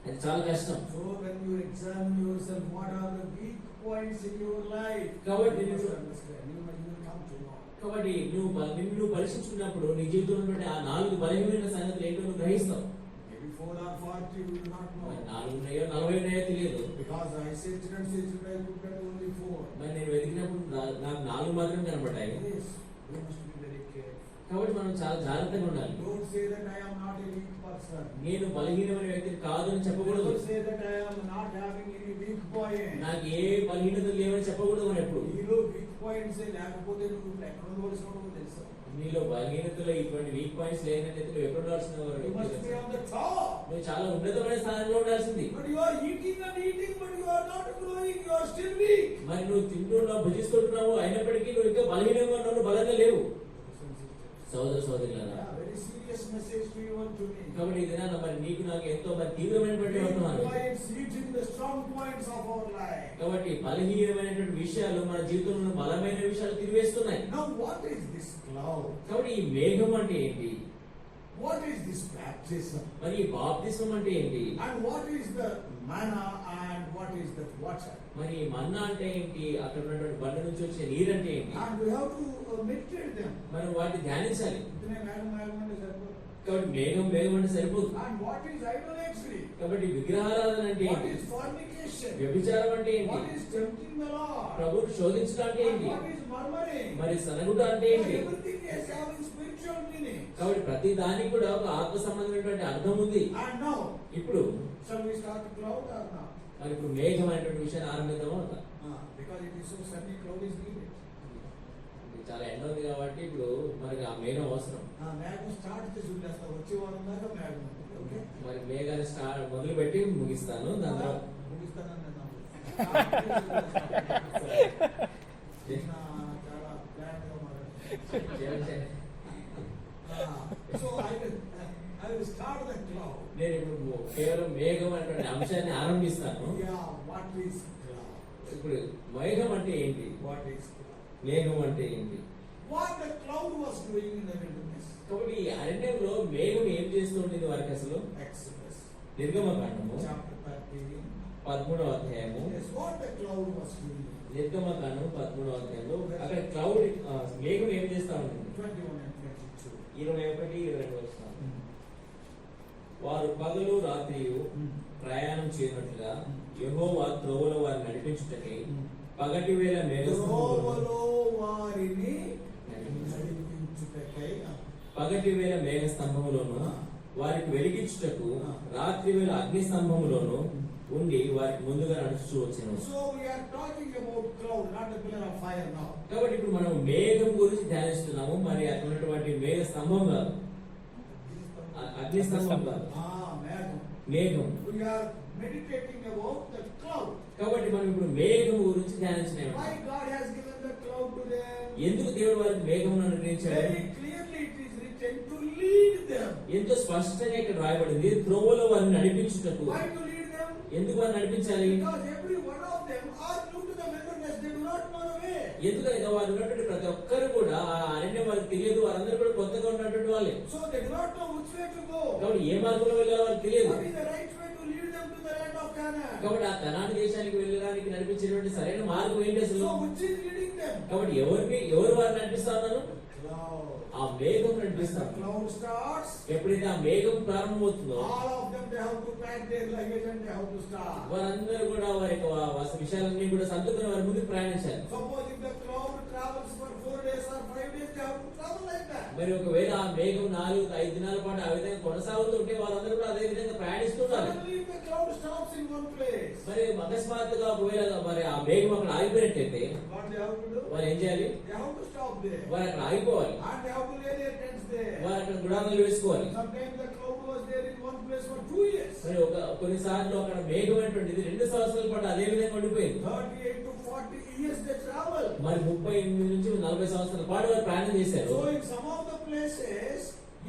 అది చాలా కష్టం. So when you examine yourself, what are the weak points in your life? కాబట్టి You must నువ్వు- understand. You will come to know. కాబట్టి నిన్ను పరీక్షించుకున్నప్పుడు నీ జీవితంలో ఉన్నటువంటి ఆ 4 బలహీనమైన సంగతులు ఏంటో నువ్వు గ్రహిస్తావు. Maybe 4 or 40 you will not know. మరి 4 ఉన్నాయో 40 ఉన్నాయో తెలియదు. Because I searched and searched, I looked at only 4. మరి నేను వెతికినప్పుడు నాకు 4 మాత్రం కనబడ్డాయి. Yes, we must be very careful. కాబట్టి మనం చాలా జాగ్రత్తగా ఉండాలి. Don't say that I am not a weak person. నేను బలహీనమైన వ్యక్తిని కాదు అని చెప్పకూడదు. Don't say that I am not having any weak point. నాకు ఏ బలహీనతలు లేవని చెప్పకూడదు అని ఎప్పుడు. నీలో వీక్ పాయింట్స్ లేకపోతే నువ్వు ఎక్కడ ఉండవలసిన తెలుసు. నీలో బలహీనతలో ఇటువంటి వీక్ పాయింట్స్ లేనట్లయితే నువ్వు ఎప్పుడు ఉండాల్సిన వాడు? You must be on the top. నువ్వు చాలా ఉన్నతమైన స్థానంలో ఉండాల్సింది. But you are eating and eating, but you are not growing. You are still weak. మరి నువ్వు తింటున్నావు, భుజిస్తుంటున్నావు, అయినప్పటికీ నువ్వు ఇంకా బలహీనంగా ఉన్నావు, నువ్వు బలంగా లేవు. సోదర సోదరులారా, Yeah, very serious message to you and to me. కాబట్టి ఈ దినాన మరి నీకు నాకు ఎంతో మరి తీవ్రమైనటువంటి వర్తమానం. Points eating the strong points of our life. కాబట్టి బలహీనమైనటువంటి విషయాలు మన జీవితంలో ఉన్న బలమైన విషయాలు తిరివేస్తున్నాయి. Now what is this cloud? కాబట్టి ఈ మేఘం అంటే ఏంటి? What is this baptism? మరి ఈ బాప్తిస్మం అంటే ఏంటి? And what is the manna and what is that water? మరి ఈ మన్నా అంటే ఏంటి? అక్కడ ఉన్నటువంటి బండ నుంచి వచ్చే నీరు అంటే ఏంటి? And we have to meditate them. మనం వాటిని ధ్యానించాలి. ఇతనే మేఘం అంటే సరిపోదు. కాబట్టి మేఘం అంటే సరిపోదు. And what is idolatry? కాబట్టి విగ్రహారాధన అంటే What ఏంటి? is fornication? వ్యభిచారం అంటే ఏంటి? What is tempting the Lord? ప్రభువుని శోధించడం అంటే And ఏంటి? what is murmuring? మరి సనగుట అంటే ఏంటి? Everything is having spiritual meaning. కాబట్టి ప్రతి దానికి కూడా ఒక ఆత్మ సంబంధమైనటువంటి అర్థం ఉంది. And now, ఇప్పుడు shall we start the cloud or not? మరి ఇప్పుడు మేఘం అనేటువంటి విషయాన్ని ఆరంభిద్దామా వద్దా? Because it is so sunny, cloud is needed. ఇది చాలా ఎండ ఉంది కాబట్టి ఇప్పుడు మనకి ఆ మేఘం అవసరం. మేఘం స్టార్ట్ చేసి ఉండేస్తాం. వచ్చే వారం దాకా మేఘం ఉంటుంది. ఓకే, మరి మేఘాన్ని మొదలు పెట్టి ముగిస్తాను. దాని తర్వాత ముగిస్తానని నేను చాలా ప్లాన్ గా మాట్లాడుతున్నాను. చేయాలి. So I I will start the cloud. నేను ఇప్పుడు కేవలం మేఘం అనేటువంటి అంశాన్ని ఆరంభిస్తాను. Yeah, what is cloud? ఇప్పుడు మేఘం అంటే ఏంటి, What is cloud? మేఘం అంటే ఏంటి? What the cloud was doing in the wilderness? కాబట్టి ఈ అరణ్యంలో మేఘం ఏం చేస్తూ ఉండేది వారికి అసలు? Exodus నిర్గమకాండము chapter 13. 13వ అధ్యాయము. Yes, what the cloud was doing. నిర్గమకాండం 13వ అధ్యాయంలో అక్కడ క్లౌడ్ మేఘం ఏం చేస్తా ఉంటుంది? 21 and 22. 21, 22 వస్తాను. వారు పగలు రాత్రియు ప్రయాణం చేయనట్లుగా యెహోవా త్రోవలో వారిని నడిపించుటకై పగటి వేళ త్రోవలో వారిని నడిపించుటకై పగటి వేళ మేఘ స్తంభములోను వారికి వెలిగించుటకు రాత్రి వేళ అగ్ని స్తంభములోను ఉండి వారికి ముందుగా నడుస్తూ వచ్చాను. So we are talking about cloud, not the pillar of fire now. కాబట్టి ఇప్పుడు మనం మేఘం గురించి ధ్యానిస్తున్నాము. మరి అక్కడ ఉన్నటువంటి మేఘ స్తంభం కాదు, అగ్ని స్తంభం కాదు, మేఘం. We are meditating about the cloud. కాబట్టి మనం ఇప్పుడు మేఘం గురించి ధ్యానించినాము. Why God has given the cloud to them? ఎందుకు దేవుడు వారికి మేఘమును అనుగ్రహించాడు? Very clearly it is written to lead them. ఎంతో స్పష్టంగా ఇక్కడ రాయబడింది, త్రోవలో వారిని నడిపించుటకు. Why to lead them? ఎందుకు వారిని నడిపించాలి? Because every one of them are new to the wilderness, they do not know the way. ఎందుకంటే వారు ఉన్నటువంటి ప్రతి ఒక్కరు కూడా ఆ అరణ్యం వారికి తెలియదు, వారందరూ కూడా కొత్తగా ఉన్నటువంటి వాళ్ళే. So they do not know which way to go. కాబట్టి ఏ మార్గంలో వెళ్ళాలో వారికి తెలియదు. What is the right way to lead them to the land of Canaan? కాబట్టి ఆ కనాను దేశానికి వెళ్ళడానికి నడిపించేటువంటి సరైన మార్గం ఏంటి అసలు? So which is leading them? కాబట్టి ఎవరు వారిని నడిపిస్తా ఉన్నారు? Cloud. ఆ మేఘం When నడిపిస్తారు. the cloud starts, ఎప్పుడైతే ఆ మేఘం ప్రారంభమవుతుందో all of them they have to pack their luggage and they have to start. వారందరూ కూడా వారి యొక్క విషయాలన్నీ కూడా సర్దుకుని వారి ముందుకు ప్రయాణించాలి. Suppose if the cloud travels for 4 days or 5 days, they have to travel like that. మరి ఒకవేళ ఆ మేఘం 4-5 దినాల పాటు ఆ విధంగా కొనసాగుతుంటే వారందరూ కూడా అదే విధంగా ప్రయాణిస్తుండాలి. Suddenly if the cloud stops in one place, మరి అకస్మాత్తుగా ఒకవేళ మరి ఆ మేఘం అక్కడ ఆగిపోయినట్టయితే what they have to do? వారు ఏం చేయాలి? They have to stop there. వారు అక్కడ ఆగిపోవాలి, And they have to lay their tents there. వారు అక్కడ గుడారాలు వేసుకోవాలి. Sometimes the cloud was there in one place for 2 years. మరి కొన్నిసార్లు అక్కడ మేఘం అనేటువంటిది 2 సంవత్సరాల పాటు అదే విధంగా ఉండిపోయింది. 38 to 40 years they travel. మరి 38 నుంచి 40 సంవత్సరాల పాటు వారు ప్రయాణం చేశారు. So in some of the places,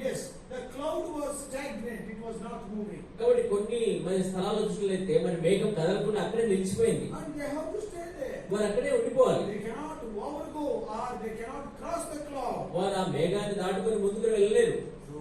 yes, the cloud was stagnant, it was not moving. కాబట్టి కొన్ని మరి స్థలాల్లో చూసినట్లయితే మరి మేఘం కదలకుండా అక్కడే నిలిచిపోయింది. And they have to stay there. వారు అక్కడే ఉండిపోవాలి. They cannot overgo or they cannot cross the cloud. వారు ఆ మేఘాన్ని దాటుకొని ముందుకు వెళ్ళలేరు. So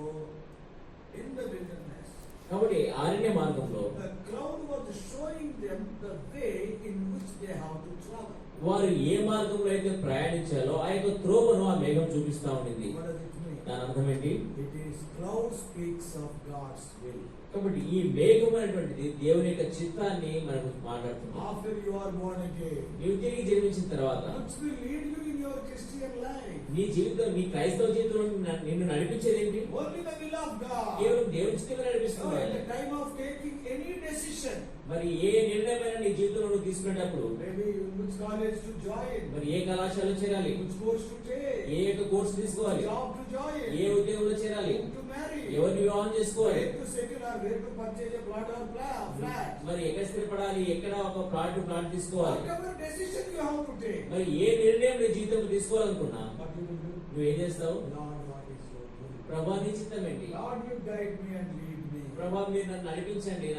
in the wilderness, కాబట్టి అరణ్య మార్గంలో the cloud was showing them the way in which they have to travel. వారు ఏ మార్గంలో అయితే ప్రయాణించాలో ఆ యొక్క త్రోవను ఆ మేఘం చూపిస్తా ఉండింది. What does it mean? దాని అర్థం ఏంటి? It is cloud speaks of God's will. కాబట్టి ఈ మేఘం అనేటువంటిది దేవుని యొక్క చిత్తాన్ని మనకు మాట్లాడుతుంది. After you are born again, నీవు తిరిగి జన్మించిన తర్వాత which will lead you in your Christian life. నీ జీవితం, నీ క్రైస్తవ జీవితంలో నిన్ను నడిపించేది ఏంటి? Only the will of God. కేవలం దేవుని చిత్తం So నడిపిస్తుంది. at the time of taking any decision, మరి ఏ నిర్ణయమైనా నీ జీవితంలో నువ్వు తీసుకునేటప్పుడు maybe which college to join, మరి ఏ కళాశాలలో చేరాలి, which course to take, ఏ యొక్క కోర్సు తీసుకోవాలి, job to join, ఏ ఉద్యోగంలో చేరాలి, whom to marry, ఎవరిని వివాహం చేసుకోవాలి, where to settle or where to purchase a plot or flat. మరి ఎక్కడ స్థిరపడాలి, ఎక్కడ ఒక ప్లాట్ తీసుకోవాలి. Whatever decision you have to take, మరి ఏ నిర్ణయం నీ జీవితంలో తీసుకోవాలనుకున్నా what you will do? నువ్వేం చేస్తావు? Lord, what is your will? ప్రభా నీ చిత్తం ఏంటి? Lord, you guide me and lead me. ప్రభా మీరు నన్ను నడిపించండి,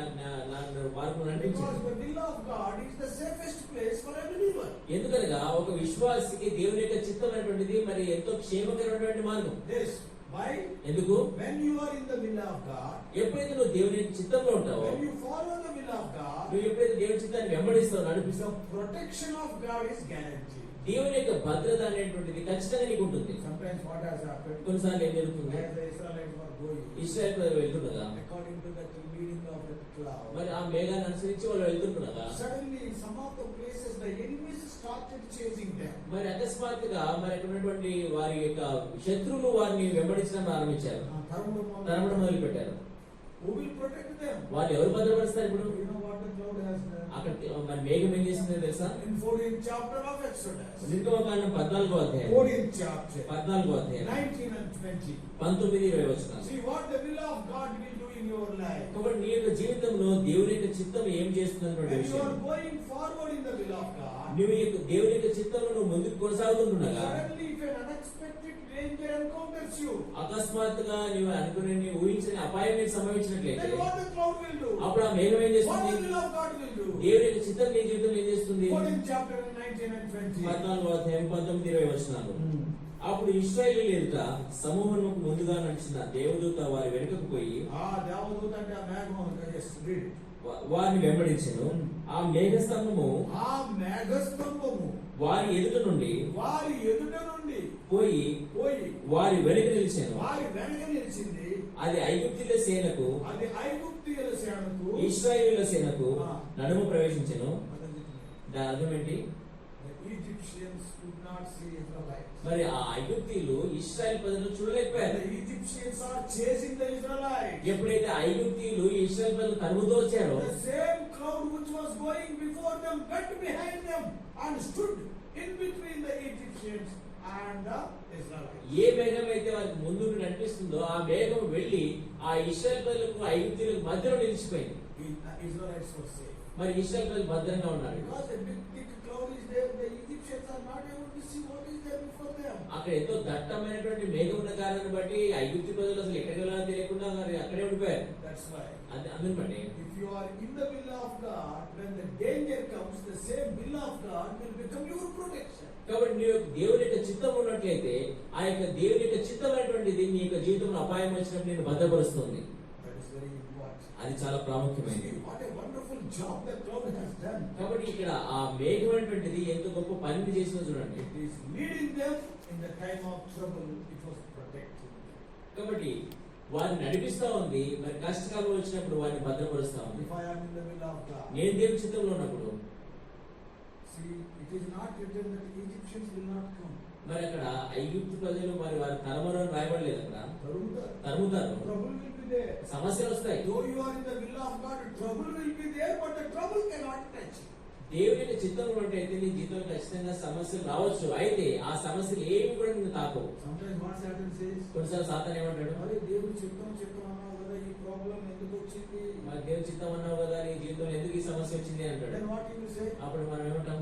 నన్ను మార్గం Because నడిపించండి. the will of God is the safest place for a believer. ఎందుకనగా ఒక విశ్వాసికి దేవుని యొక్క చిత్తం అనేటువంటిది మరి ఎంతో క్షేమకరమైనటువంటి మార్గం. This, why? ఎందుకు? When you are in the will of God, ఎప్పుడైతే నువ్వు దేవుని యొక్క చిత్తంలో ఉంటావో, when you follow the will of God, నువ్వు ఎప్పుడైతే దేవుని చిత్తాన్ని వెంబడిస్తావు, నడిపిస్తావు, the protection of God is guaranteed. దేవుని యొక్క భద్రత అనేటువంటిది ఖచ్చితంగా నీకు ఉంటుంది. Sometimes what has happened, కొన్నిసార్లు ఏం జరుగుతుంది? as the Israelites were going, Israel ప్రజలు వెళ్తుండగా according to the leading of the cloud, మరి ఆ మేఘాన్ని అనుసరించి వాళ్ళు వెళ్తుండగా suddenly in some of the places the enemies started chasing them. మరి అకస్మాత్తుగా మరి అక్కడ ఉన్నటువంటి వారి యొక్క శత్రువులు వారిని వెంబడించడం ప్రారంభించారు, తరమడం మొదలు పెట్టారు. Who will protect them? వాళ్ళు ఎవరు భద్రపరుస్తారు ఇప్పుడు? You know what the cloud has done? అక్కడ మరి మేఘం ఏం చేసిందో తెలుసా? In 14th chapter of Exodus, నిర్గమకాండం 14వ అధ్యాయం, 14th chapter, 14వ అధ్యాయం 19 and 20. 19-20 వచనాలు. See what the will of God will do in in your life. కాబట్టి నీ యొక్క జీవితంలో దేవుని యొక్క చిత్తం ఏం చేస్తున్నటువంటి When you విషయం are going forward in the will of God, నువ్వు యొక్క దేవుని యొక్క చిత్తంలో నువ్వు ముందుకు కొనసాగుతుండగా suddenly if an unexpected danger encounters you, అకస్మాత్తుగా నువ్వు అనుకుని ఊహించిన అపాయం నీకు సంభవించినట్లయితే then what the cloud will do? అప్పుడు ఆ మేఘం ఏం What చేస్తుంది the will of God will do? దేవుని యొక్క చిత్తం నీ జీవితంలో ఏం చేస్తుంది Quote in chapter 19 and 20. 14వ అధ్యాయం 19-20 వచనాలు. అప్పుడు ఇశ్రాయేలీయుల ఎదుట సమూహమునకు ముందుగా నడిచిన దేవదూత వారి వెనుకకు పోయి దేవదూత అంటే ఆ మేఘం. Yes, read. వారిని వెంబడించెను. ఆ మేఘస్తంభము ఆ మేఘస్తంభము వారి ఎదుట నుండి వారి ఎదుట నుండి పోయి వారి వెనుక నిలిచాను. వారి వెనక నిలిచింది. అది ఐగుప్తీయుల సేనకు అది ఐగుప్తీయుల సేనకు ఇశ్రాయేలీయుల సేనకు నడుము ప్రవేశించెను. దాని అర్థం ఏంటి? Egyptians could not see Israelites. మరి ఆ ఐగుప్తీయులు ఇశ్రాయేల్ ప్రజలను చూడలేకపోయారు. The Egyptians are chasing the Israelites. ఎప్పుడైతే ఐగుప్తీయులు ఇశ్రాయేల్ ప్రజలు తరుముతూ వచ్చారో The same crowd which was going before them went behind them and stood in between the Egyptians and the Israelites. ఏ మేఘం అయితే వారికి ముందు నడిపిస్తుందో ఆ మేఘం వెళ్లి ఆ ఇశ్రాయేల్ ప్రజలకు ఐగుప్తీయులకు మధ్యలో నిలిచిపోయింది. The Israelites were safe. మరి ఇశ్రాయేల్ ప్రజలు భద్రంగా ఉన్నారు. Because a big thick cloud is there, the Egyptians are not able to see what is there before them. అక్కడ ఎంతో దట్టమైనటువంటి మేఘం ఉన్న కారణాన్ని బట్టి ఐగుప్తు ప్రజలు అసలు ఎక్కడికి వెళ్ళాలో తెలియకుండా మరి అక్కడే ఉండిపోయారు. That's why. అందుని బట్టి If you are in the will of God, when the danger comes, the same will of God will become your protection. కాబట్టి నీ యొక్క దేవుని యొక్క చిత్తం ఉన్నట్లయితే ఆ యొక్క దేవుని యొక్క చిత్తమైనటువంటిది నీ యొక్క జీవితంలో అపాయం వచ్చినప్పుడు నేను భద్రపరుస్తుంది. That is very important. అది చాలా ప్రాముఖ్యమైనది. See, what a wonderful job the cloud has done. కాబట్టి ఇక్కడ ఆ మేఘం అనేటువంటిది ఎంత గొప్ప పనిని చేసిందో చూడండి. It is leading them in the time of trouble. It was protecting them. కాబట్టి వారిని నడిపిస్తా ఉంది. మరి కష్టకాలం వచ్చినప్పుడు వారిని భద్రపరుస్తా ఉంది. If I am in the will of God, నేను దేవుని చిత్తంలో ఉన్నప్పుడు see, it is not written that Egyptians will not come. మరి అక్కడ ఐగుప్తు ప్రజలు మరి వారి తరమరని రాయబడలేదు. అక్కడ తరుముతారు. Trouble will be there. సమస్యలు వస్తాయి. Though you are in the will of God, trouble will be there, but the trouble cannot touch you. దేవుని యొక్క చిత్తంలో ఉంటే అయితే నీ జీవితంలో ఖచ్చితంగా సమస్యలు రావచ్చు. అయితే ఆ సమస్యలు ఏమి కూడా నిన్ను తాకవు. Sometimes what Satan says, కొన్నిసార్లు సాతాను ఏమంటాడు? అరే దేవుడు చిత్తం అన్నావు కదా, ఈ ప్రాబ్లం ఎందుకు వచ్చింది? మరి దేవుని చిత్తం అన్నావు కదా, నీ జీవితంలో ఎందుకు ఈ సమస్య వచ్చింది అంటాడు. Then what he will say? అప్పుడు మనం ఏమంటాం?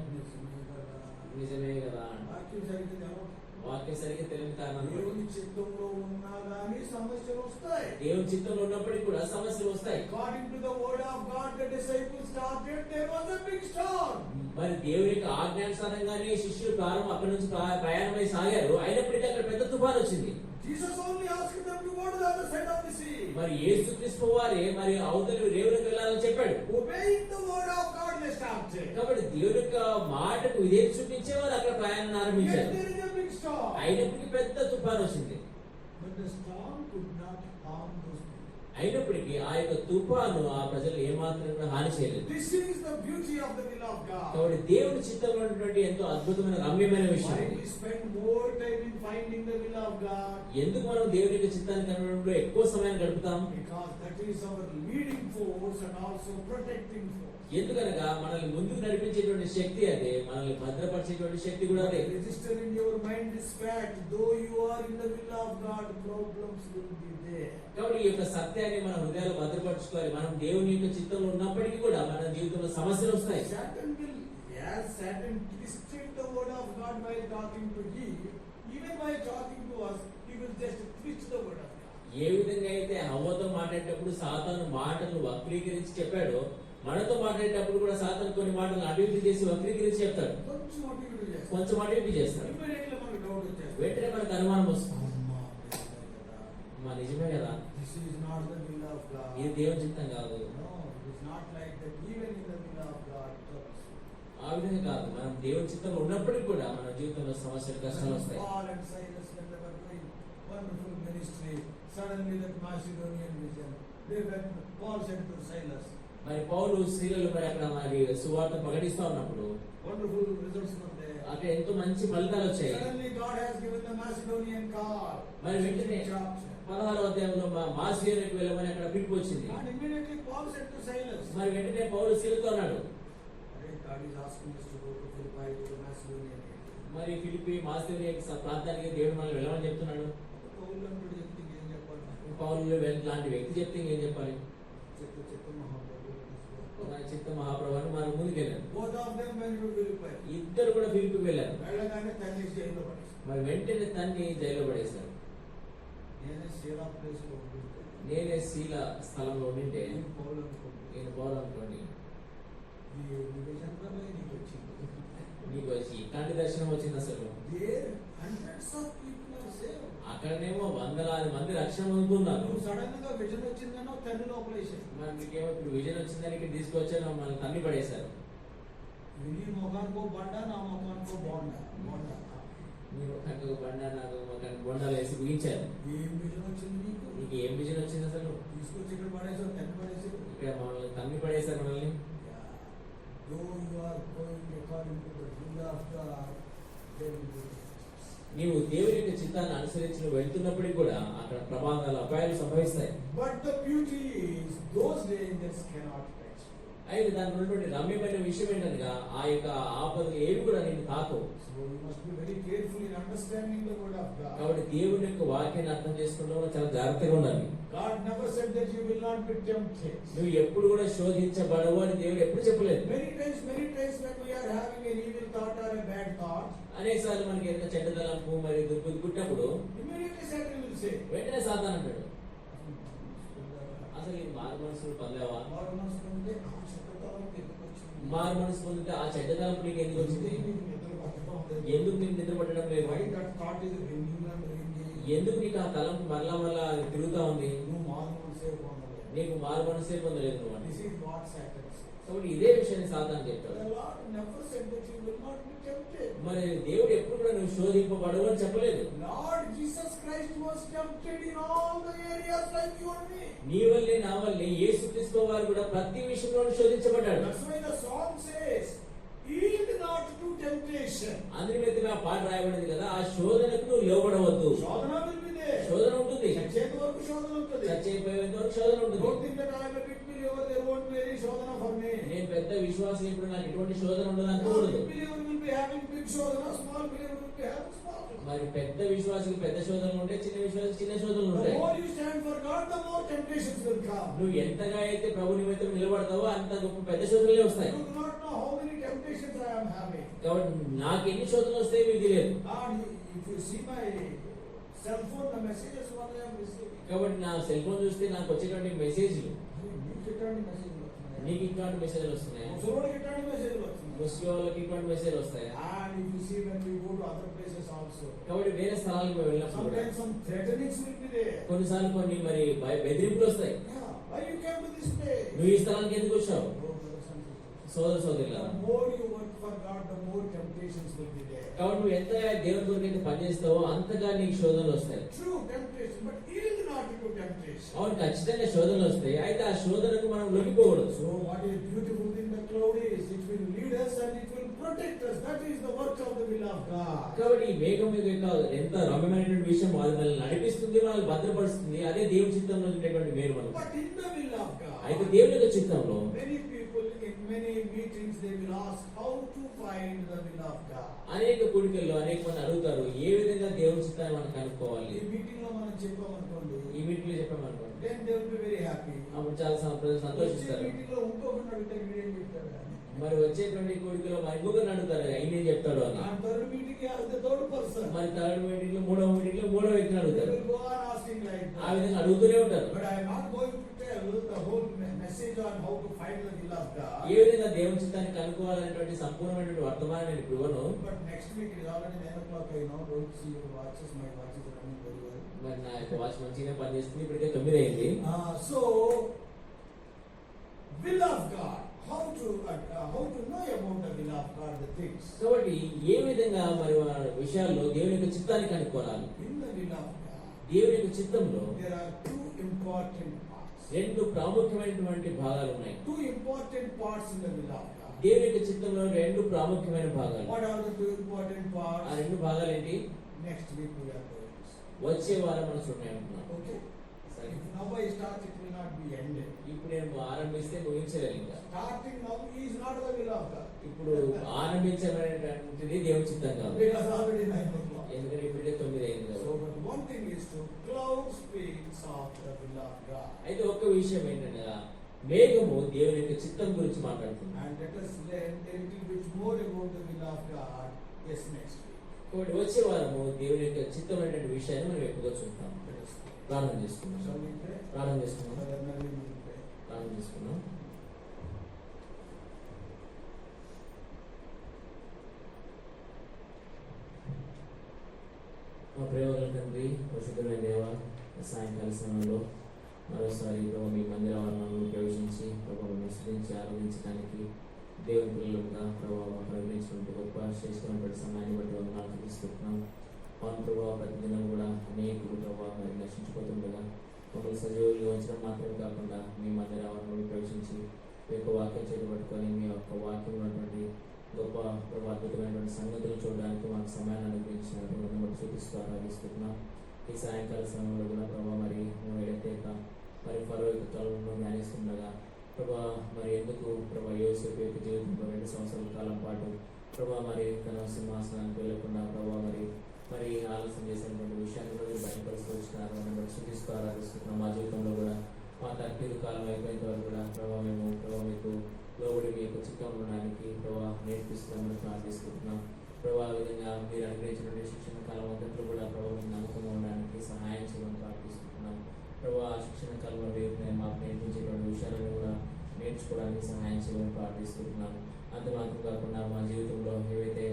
నిజమే కదా. వాక్యం సరిగ్గా తెలవదు. వాక్యం సరిగ్గా తెలియని కారణం దేవుని చిత్తంలో ఉన్నా గానీ సమస్యలు వస్తాయి. దేవుని చిత్తంలో ఉన్నప్పటికీ కూడా సమస్యలు వస్తాయి. According to the word of God, the disciples started, there was a big storm. మరి దేవుని యొక్క ఆజ్ఞానుసారంగానే శిష్యులు అక్కడి నుంచి ప్రయాణమై సాగారు. అయినప్పటికీ అక్కడ పెద్ద తుఫాను వచ్చింది. Jesus only asked them to go to the other side of the sea. మరి యేసుక్రీస్తు వారే మరి అవతలి రేవులకు వెళ్ళాలని చెప్పాడు. Obeying the word of God, they started. కాబట్టి దేవుని యొక్క మాటకు విధేయత చూపించే వారు అక్కడ ప్రయాణాన్ని Yet ఆరంభించారు. there is a big storm. అయినప్పటికీ పెద్ద తుఫాను వచ్చింది. But the storm could not harm those people. అయినప్పటికీ ఆ యొక్క తుఫాను ఆ ప్రజలు ఏమాత్రం కూడా హాని చేయలేదు. This is the beauty of the will of God. కాబట్టి దేవుని చిత్తంలో ఉన్నటువంటి ఎంతో అద్భుతమైన రమ్యమైన విషయం Why ఇది. we spend more time in finding the will of God? ఎందుకు మనం దేవుని యొక్క చిత్తాన్ని కనుగొనడంలో ఎక్కువ సమయం గడుపుతాం? Because that is our leading force and also protecting force. ఎందుకనగా మనల్ని ముందుకు నడిపించేటువంటి శక్తి అదే, మనల్ని భద్రపరిచేటువంటి శక్తి కూడా అదే. Register in your mind this fact, though you are in the will of God, problems will be there. కాబట్టి ఈ యొక్క సత్యాన్ని మన హృదయాలు భద్రపరచుకోవాలి. మనం దేవుని యొక్క చిత్తంలో ఉన్నప్పటికీ కూడా మన జీవితంలో సమస్యలు వస్తాయి. Satan will, yes, Satan twisted the word of God while talking to Eve. Even while talking to us, he will just twist the word of God. ఏ విధంగా అయితే హవ్వతో మాట్లాడేటప్పుడు సాతాను మాటలు వక్రీకరించి చెప్పాడో, మనతో మాట్లాడేటప్పుడు కూడా సాతాను కొన్ని మాటలు అటు ఇటు చేసి వక్రీకరించి చెప్తాడు. కొంచెం అటు ఇటు చేస్తాడు. కొంచెం అటు ఇటు చేస్తాడు. Immediately మనకు డౌట్ వచ్చేస్తుంది. వెంటనే మనకు అనుమానం వస్తుంది. అమ్మా, మా నిజమే కదా, this is not the will of God. ఇది దేవుని చిత్తం కాదు. No, it is not like that. Even in the will of God, troubles. ఆ విధంగా కాదు. మనం దేవుని చిత్తంలో ఉన్నప్పటికీ కూడా మన జీవితంలో సమస్యలు కష్టాలు వస్తాయి. Paul and Silas, when they were doing wonderful ministry, suddenly that Macedonian vision, they went, Paul said to Silas, మరి పౌలు స్త్రీలు మరి అక్కడ మరి సువార్త ప్రకటిస్తా ఉన్నప్పుడు wonderful results were there. అక్కడ ఎంతో మంచి ఫలితాలు వచ్చాయి. Suddenly God has given the Macedonian call. మరి వెంటనే 16వ అధ్యాయంలో మాసిదోనియాకు వెళ్ళమని అక్కడ పిలుపు వచ్చింది. And immediately Paul said to Silas, మరి వెంటనే పౌలు స్త్రీలతో అన్నాడు, God is asking us to go to Philippi to Macedonia. మరి ఫిలిప్పి మాసిదోనియా ప్రాంతానికి దేవుడు మనల్ని వెళ్ళమని చెప్తున్నాడు. పౌలు లాంటి వ్యక్తి చెప్తే ఇంకేం చెప్పాలి? చిత్త మహాప్రభు అని మనం ముందుకెళ్ళారు. ఇద్దరు కూడా ఫిలిప్పికి వెళ్ళారు. మరి వెంటనే తన్ని జైల్లో పడేశారు. నేనే శీల స్థలంలో ఉండింటే నేను పౌలు అనుకోండి, నీకు వచ్చి ఇట్లాంటి దర్శనం వచ్చింది. అసలు అక్కడనేమో వందలాది మంది రక్షణ పొందుకున్నారు. సడన్ గా విజన్ వచ్చిందనో తల్లి లోపలేసారు. మరి మీకేమో ఇప్పుడు విజన్ వచ్చిందని ఇక్కడ తీసుకొచ్చారు, మమ్మల్ని తన్ని పడేశారు. నీ ముఖానికో బండ, నా ముఖానికో బొండ. మీ ముఖానికి బండ, నాకు ముఖానికి బొండాలు వేసి ముగించారు. ఏం విజన్ వచ్చింది నీకు? నీకు ఏం విజన్ వచ్చింది అసలు? తీసుకొచ్చి ఇక్కడ పడేసారు, తల్లి పడేసారు. ఇక్కడ మమ్మల్ని తన్ని పడేశారు మనల్ని. నీవు దేవుని యొక్క చిత్తాన్ని అనుసరించి నువ్వు వెళ్తున్నప్పటికీ కూడా అక్కడ ప్రమాదాలు, అపాయాలు సంభవిస్తాయి. But the beauty is those dangers cannot touch you. అయితే దాని ఉన్నటువంటి రమ్యమైన విషయం ఏంటనగా ఆ యొక్క ఆపదలు ఏవి కూడా నేను తాకవు. So you must be very careful in understanding the word of God. కాబట్టి దేవుని యొక్క వాక్యాన్ని అర్థం చేసుకోవడంలో చాలా జాగ్రత్తగా ఉండాలి. God never said that you will not be tempted. నువ్వు ఎప్పుడు కూడా శోధించబడవు అని దేవుడు ఎప్పుడు చెప్పలేదు. Many times when we are having an evil thought or a bad thought, అనేకసార్లు మనకి ఏదైనా చెడ్డ తలంపు మరియు దుర్బుద్ధి పుట్టినప్పుడు immediately Satan will say, వెంటనే సాతాను అంటాడు, అసలు ఇది మారు మనసు పొందావా? మారు మనసు పొందితే ఆ చెడ్డ తలంపు నీకు ఎందుకు వచ్చింది? ఎందుకు నీకు నిద్ర పట్టడం లేదు? ఎందుకు నీకు ఆ తలంపు మరలా తిరుగుతా ఉంది? నీకు మారు మనసే పొందలేదు నువ్వు అని. కాబట్టి ఇదే విషయాన్ని సాతాను చెప్తాడు. మరి దేవుడు ఎప్పుడు కూడా నువ్వు శోధింపబడవు అని చెప్పలేదు. నీ వల్లే నా వల్లే యేసుక్రీస్తు వారు కూడా ప్రతి విషయంలో శోధించబడ్డాడు. అందుని మీద ఆ పాట రాయబడింది కదా, ఆ శోధనకు నువ్వు లోబడవద్దు. శోధన ఉంటుంది, చచ్చిపోయేంత వరకు శోధన ఉంటుంది. నేను పెద్ద విశ్వాసం, ఇప్పుడు నాకు ఎటువంటి శోధన ఉండదు అనుకోకూడదు. మరి పెద్ద విశ్వాసం పెద్ద శోధనలు ఉంటాయి, చిన్న విశ్వాసం చిన్న శోధనలు ఉంటాయి. నువ్వు ఎంతగా అయితే ప్రభు నిమిత్తం నిలబడతావో అంత గొప్ప పెద్ద శోధనలే వస్తాయి. కాబట్టి నాకు ఎన్ని శోధనలు వస్తాయి మీకు తెలియదు. కాబట్టి నా సెల్ ఫోన్ చూస్తే నాకు వచ్చేటువంటి మెసేజ్లు, నీకు ఇట్లాంటి మెసేజ్లు వస్తున్నాయి, ముస్లిం వాళ్ళకి ఇట్లాంటి మెసేజ్ వస్తాయి. కాబట్టి వేరే స్థలాలకు వెళ్ళినప్పుడు కొన్నిసార్లు కొన్ని మరి బెదిరింపులు వస్తాయి. నువ్వు ఈ స్థలానికి ఎందుకు వచ్చావు? సోదర సోదరులారా, కాబట్టి నువ్వు ఎంత దేవుని కొరకు పనిచేస్తావో అంతగా నీకు శోధనలు వస్తాయి. అవును, ఖచ్చితంగా శోధనలు వస్తాయి. అయితే ఆ శోధనకు మనం లొంగిపోకూడదు. కాబట్టి ఈ మేఘం ఎంత రమ్యమైనటువంటి విషయం, అది మనల్ని నడిపిస్తుంది, మనల్ని భద్రపరుస్తుంది. అదే దేవుని చిత్తంలో ఉండేటువంటి మేలు మనం. అయితే దేవుని యొక్క చిత్తంలో అనేక కూడికల్లో అనేక మంది అడుగుతారు, ఏ విధంగా దేవుని చిత్తాన్ని మనం కనుక్కోవాలి. ఈ మీటింగ్ లో చెప్పామనుకోండి, అప్పుడు చాలా సంతోషిస్తారు. మరి వచ్చేటువంటి కోరికలో మరి ఇంకొకరిని అడుగుతారు, అయినే చెప్తాడు అని. మరి థర్డ్ మీటింగ్ లో మూడవ వ్యక్తిని అడుగుతారు. ఆ విధంగా అడుగుతూనే ఉంటారు. ఏ విధంగా దేవుని చిత్తాన్ని కనుక్కోవాలనేటువంటి సంపూర్ణమైనటువంటి వర్తమానాన్ని ఇప్పుడు ఇవ్వను. మరి నా యొక్క వాచ్ మంచిగా పనిచేస్తుంది. ఇప్పటికే 9 అయింది. So will of God, how to know about the will of God, the things. కాబట్టి ఏ విధంగా మరి విషయాల్లో దేవుని యొక్క చిత్తాన్ని కనుక్కోవాలి. In the will of God, దేవుని యొక్క చిత్తంలో there are two important parts. రెండు ప్రాముఖ్యమైనటువంటి భాగాలు ఉన్నాయి. Two important parts in the will of God. దేవుని యొక్క చిత్తంలో రెండు ప్రాముఖ్యమైన భాగాలు. What are the two important parts? ఆ రెండు భాగాలు ఏంటి? Next week we are going to see. వచ్చే వారం మనం చూడాలనుకుంటున్నాం. Okay. సరే. If now I start, it will not be ended. ఇప్పుడు నేను ఆరంభిస్తే ముగించలేదు ఇంకా. Starting now is not the will of God. ఇప్పుడు ఆరంభించబడేటువంటిది దేవుని చిత్తం కాదు. Because already 9 o'clock. ఎందుకంటే ఇప్పుడే 9 అయింది. So but one thing is to cloud speaks of the will of God. అయితే ఒక్క విషయం ఏంటనగా మేఘము దేవుని యొక్క చిత్తం గురించి మాట్లాడుతుంది. And let us learn a little bit more about the will of God yes next week. కాబట్టి వచ్చే వారము దేవుని యొక్క చిత్తం అనేటువంటి విషయాన్ని మనం ఎక్కువగా చూస్తాం. Let us pray. ప్రార్థన చేసుకుందాం. Shall we pray? ప్రార్థన చేసుకుందాం. Brother Naveen will pray. ప్రార్థన చేసుకుందాం. మా ప్రేమగల తండ్రి, పరిశుద్ధమైన దేవ, సాయంకాల సమయంలో మరోసారి ప్రభు మీ మందిర ఆవరణలో ప్రవేశించి ప్రభు మిమ్మల్ని స్తుతించి ఆరాధించడానికి దేవుని పిల్లలుగా ప్రభావ మాకు అనుగ్రహించినటువంటి గొప్ప శ్రేష్టమైనటువంటి సమయాన్ని బట్టి వందనాలు తీసుకుంటున్నాం. అవును ప్రభావ, ప్రతిదినం కూడా అనేకులు ప్రభావ మరి నశించిపోతుండగా మమ్మల్ని సజీవులుగా ఉంచడం మాత్రమే కాకుండా మీ మందిర ఆవరణలో ప్రవేశించి మీ యొక్క వాక్యం చేపట్టుకొని మీ యొక్క వాక్యం ఉన్నటువంటి గొప్ప ప్రభావ అద్భుతమైనటువంటి సంగతులు చూడడానికి మాకు సమయాన్ని అనుగ్రహించినట్టు బట్టి చూపిస్తూ ఆరాధిస్తున్నాం. ఈ సాయంకాల సమయంలో కూడా ప్రభావ మరి మేము ఎడతేక మరి ఫరో యొక్క కళలను ధ్యానిస్తుండగా ప్రభా మరి ఎందుకు ప్రభా యోసేపు యొక్క జీవితంలో 2 సంవత్సరాల కాలం పాటు ప్రభా మరి తన సింహాసనానికి వెళ్ళకుండా ప్రభా మరి ఆలస్యం చేసినటువంటి విషయాన్ని కూడా మీరు బయటపరుస్తూ వచ్చినారు అని బట్టి చూపిస్తూ ఆరాధిస్తున్నాం. మా జీవితంలో కూడా మా తర్ఫీదు కాలం అయిపోయిన వరకు కూడా ప్రభావ మేము ప్రభావ మీకు లోబడి మీ యొక్క చిత్తం ఉండడానికి ప్రభావ నేర్పిస్తున్నామని ప్రార్థిస్తున్నాం. ప్రభావ విధంగా మీరు అనుగ్రహించినటువంటి శిక్షణ కాలం అంతట్లో కూడా ప్రభావ నమ్మకం ఉండడానికి సహాయం చేయమని ప్రార్థిస్తున్నాం. ప్రభావ ఆ శిక్షణ కాలంలో మాకు నేర్పించేటువంటి విషయాలను కూడా నేర్చుకోవడానికి సహాయం చేయమని ప్రార్థిస్తున్నాం. అంత మాత్రం కాకుండా మా జీవితంలో ఏవైతే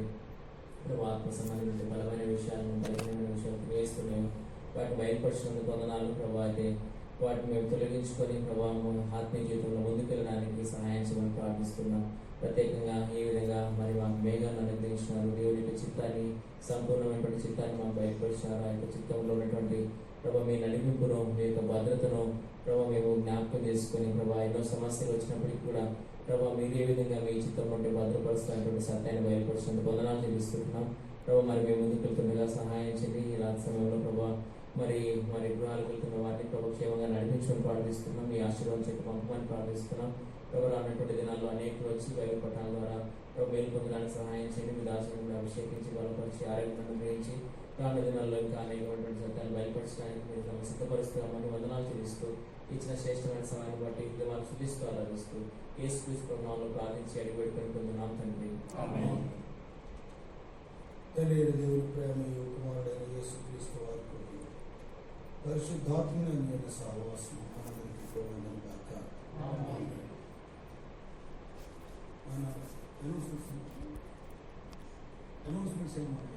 ప్రభావ ఆత్మ సంబంధించిన బలమైన విషయాలను బలమైన విషయాలు వేస్తున్నాయో వాటిని బయలుపరిచినందుకు వందనాలు. ప్రభావ అయితే వాటిని మేము తొలగించుకొని ప్రభావం ఆత్మీయ జీవితంలో ముందుకెళ్ళడానికి సహాయం చేయమని ప్రార్థిస్తున్నాం. ప్రత్యేకంగా ఈ విధంగా మరి మాకు మేఘాన్ని అనుగ్రహించినారు. దేవుడి యొక్క చిత్తాన్ని, సంపూర్ణమైనటువంటి చిత్తాన్ని మాకు బయటపరిచినారు. ఆ యొక్క చిత్తంలో ఉన్నటువంటి ప్రభావ మీ నడిపింపును, మీ యొక్క భద్రతను ప్రభావ మేము జ్ఞాపకం చేసుకొని ప్రభావ ఎన్నో సమస్యలు వచ్చినప్పటికీ కూడా ప్రభావ మీరు ఏ విధంగా మీ చిత్తం నుండి భద్రపరుస్తున్నటువంటి సత్యాన్ని బయలుపరిచినందుకు వందనాలు చెల్లిస్తున్నాం. ప్రభావ మరి మేము ముందుకు వెళ్తుండగా సహాయం చేయండి. ఈ రాత్రి సమయంలో ప్రభావ మరి గృహాలకు వెళ్తున్న వారిని ప్రభు క్షేమంగా నడిపించమని ప్రార్థిస్తున్నాం. మీ ఆశీర్వాదం చెప్పి పంపమని ప్రార్థిస్తున్నాం. ప్రభు రానటువంటి దినాల్లో అనేకులు వచ్చి బైబిల్ పఠనాల ద్వారా ప్రభు మేలు పొందడానికి సహాయం చేయండి. మీ దాసులను కూడా అభిషేకించి బలపరిచి ఆరోగ్యం అనుగ్రహించి రానున్న దినాల్లో ఇంకా అనేకమైనటువంటి సత్యాలు బయలుపరచడానికి మీరు తమను సిద్ధపరుస్తున్నామని వందనాలు చెల్లిస్తూ ఇచ్చిన శ్రేష్టమైన సమయాన్ని బట్టి వాళ్ళు శుద్ధిస్తూ ఆరాధిస్తూ యేసుక్రీస్తు నామములో ప్రార్థించి అడిగి పెట్టుకొని పొందున్నాం తండ్రి. ఆమేన్. తెలియని దేవుని ప్రేమ కుమారుడైన యేసుక్రీస్తు వారి పరిశుద్ధాత్మని సహవాసం మనందరికీ తోడును గాక. ఆమేన్. మన అనౌన్స్మెంట్స్ ఏమన్నా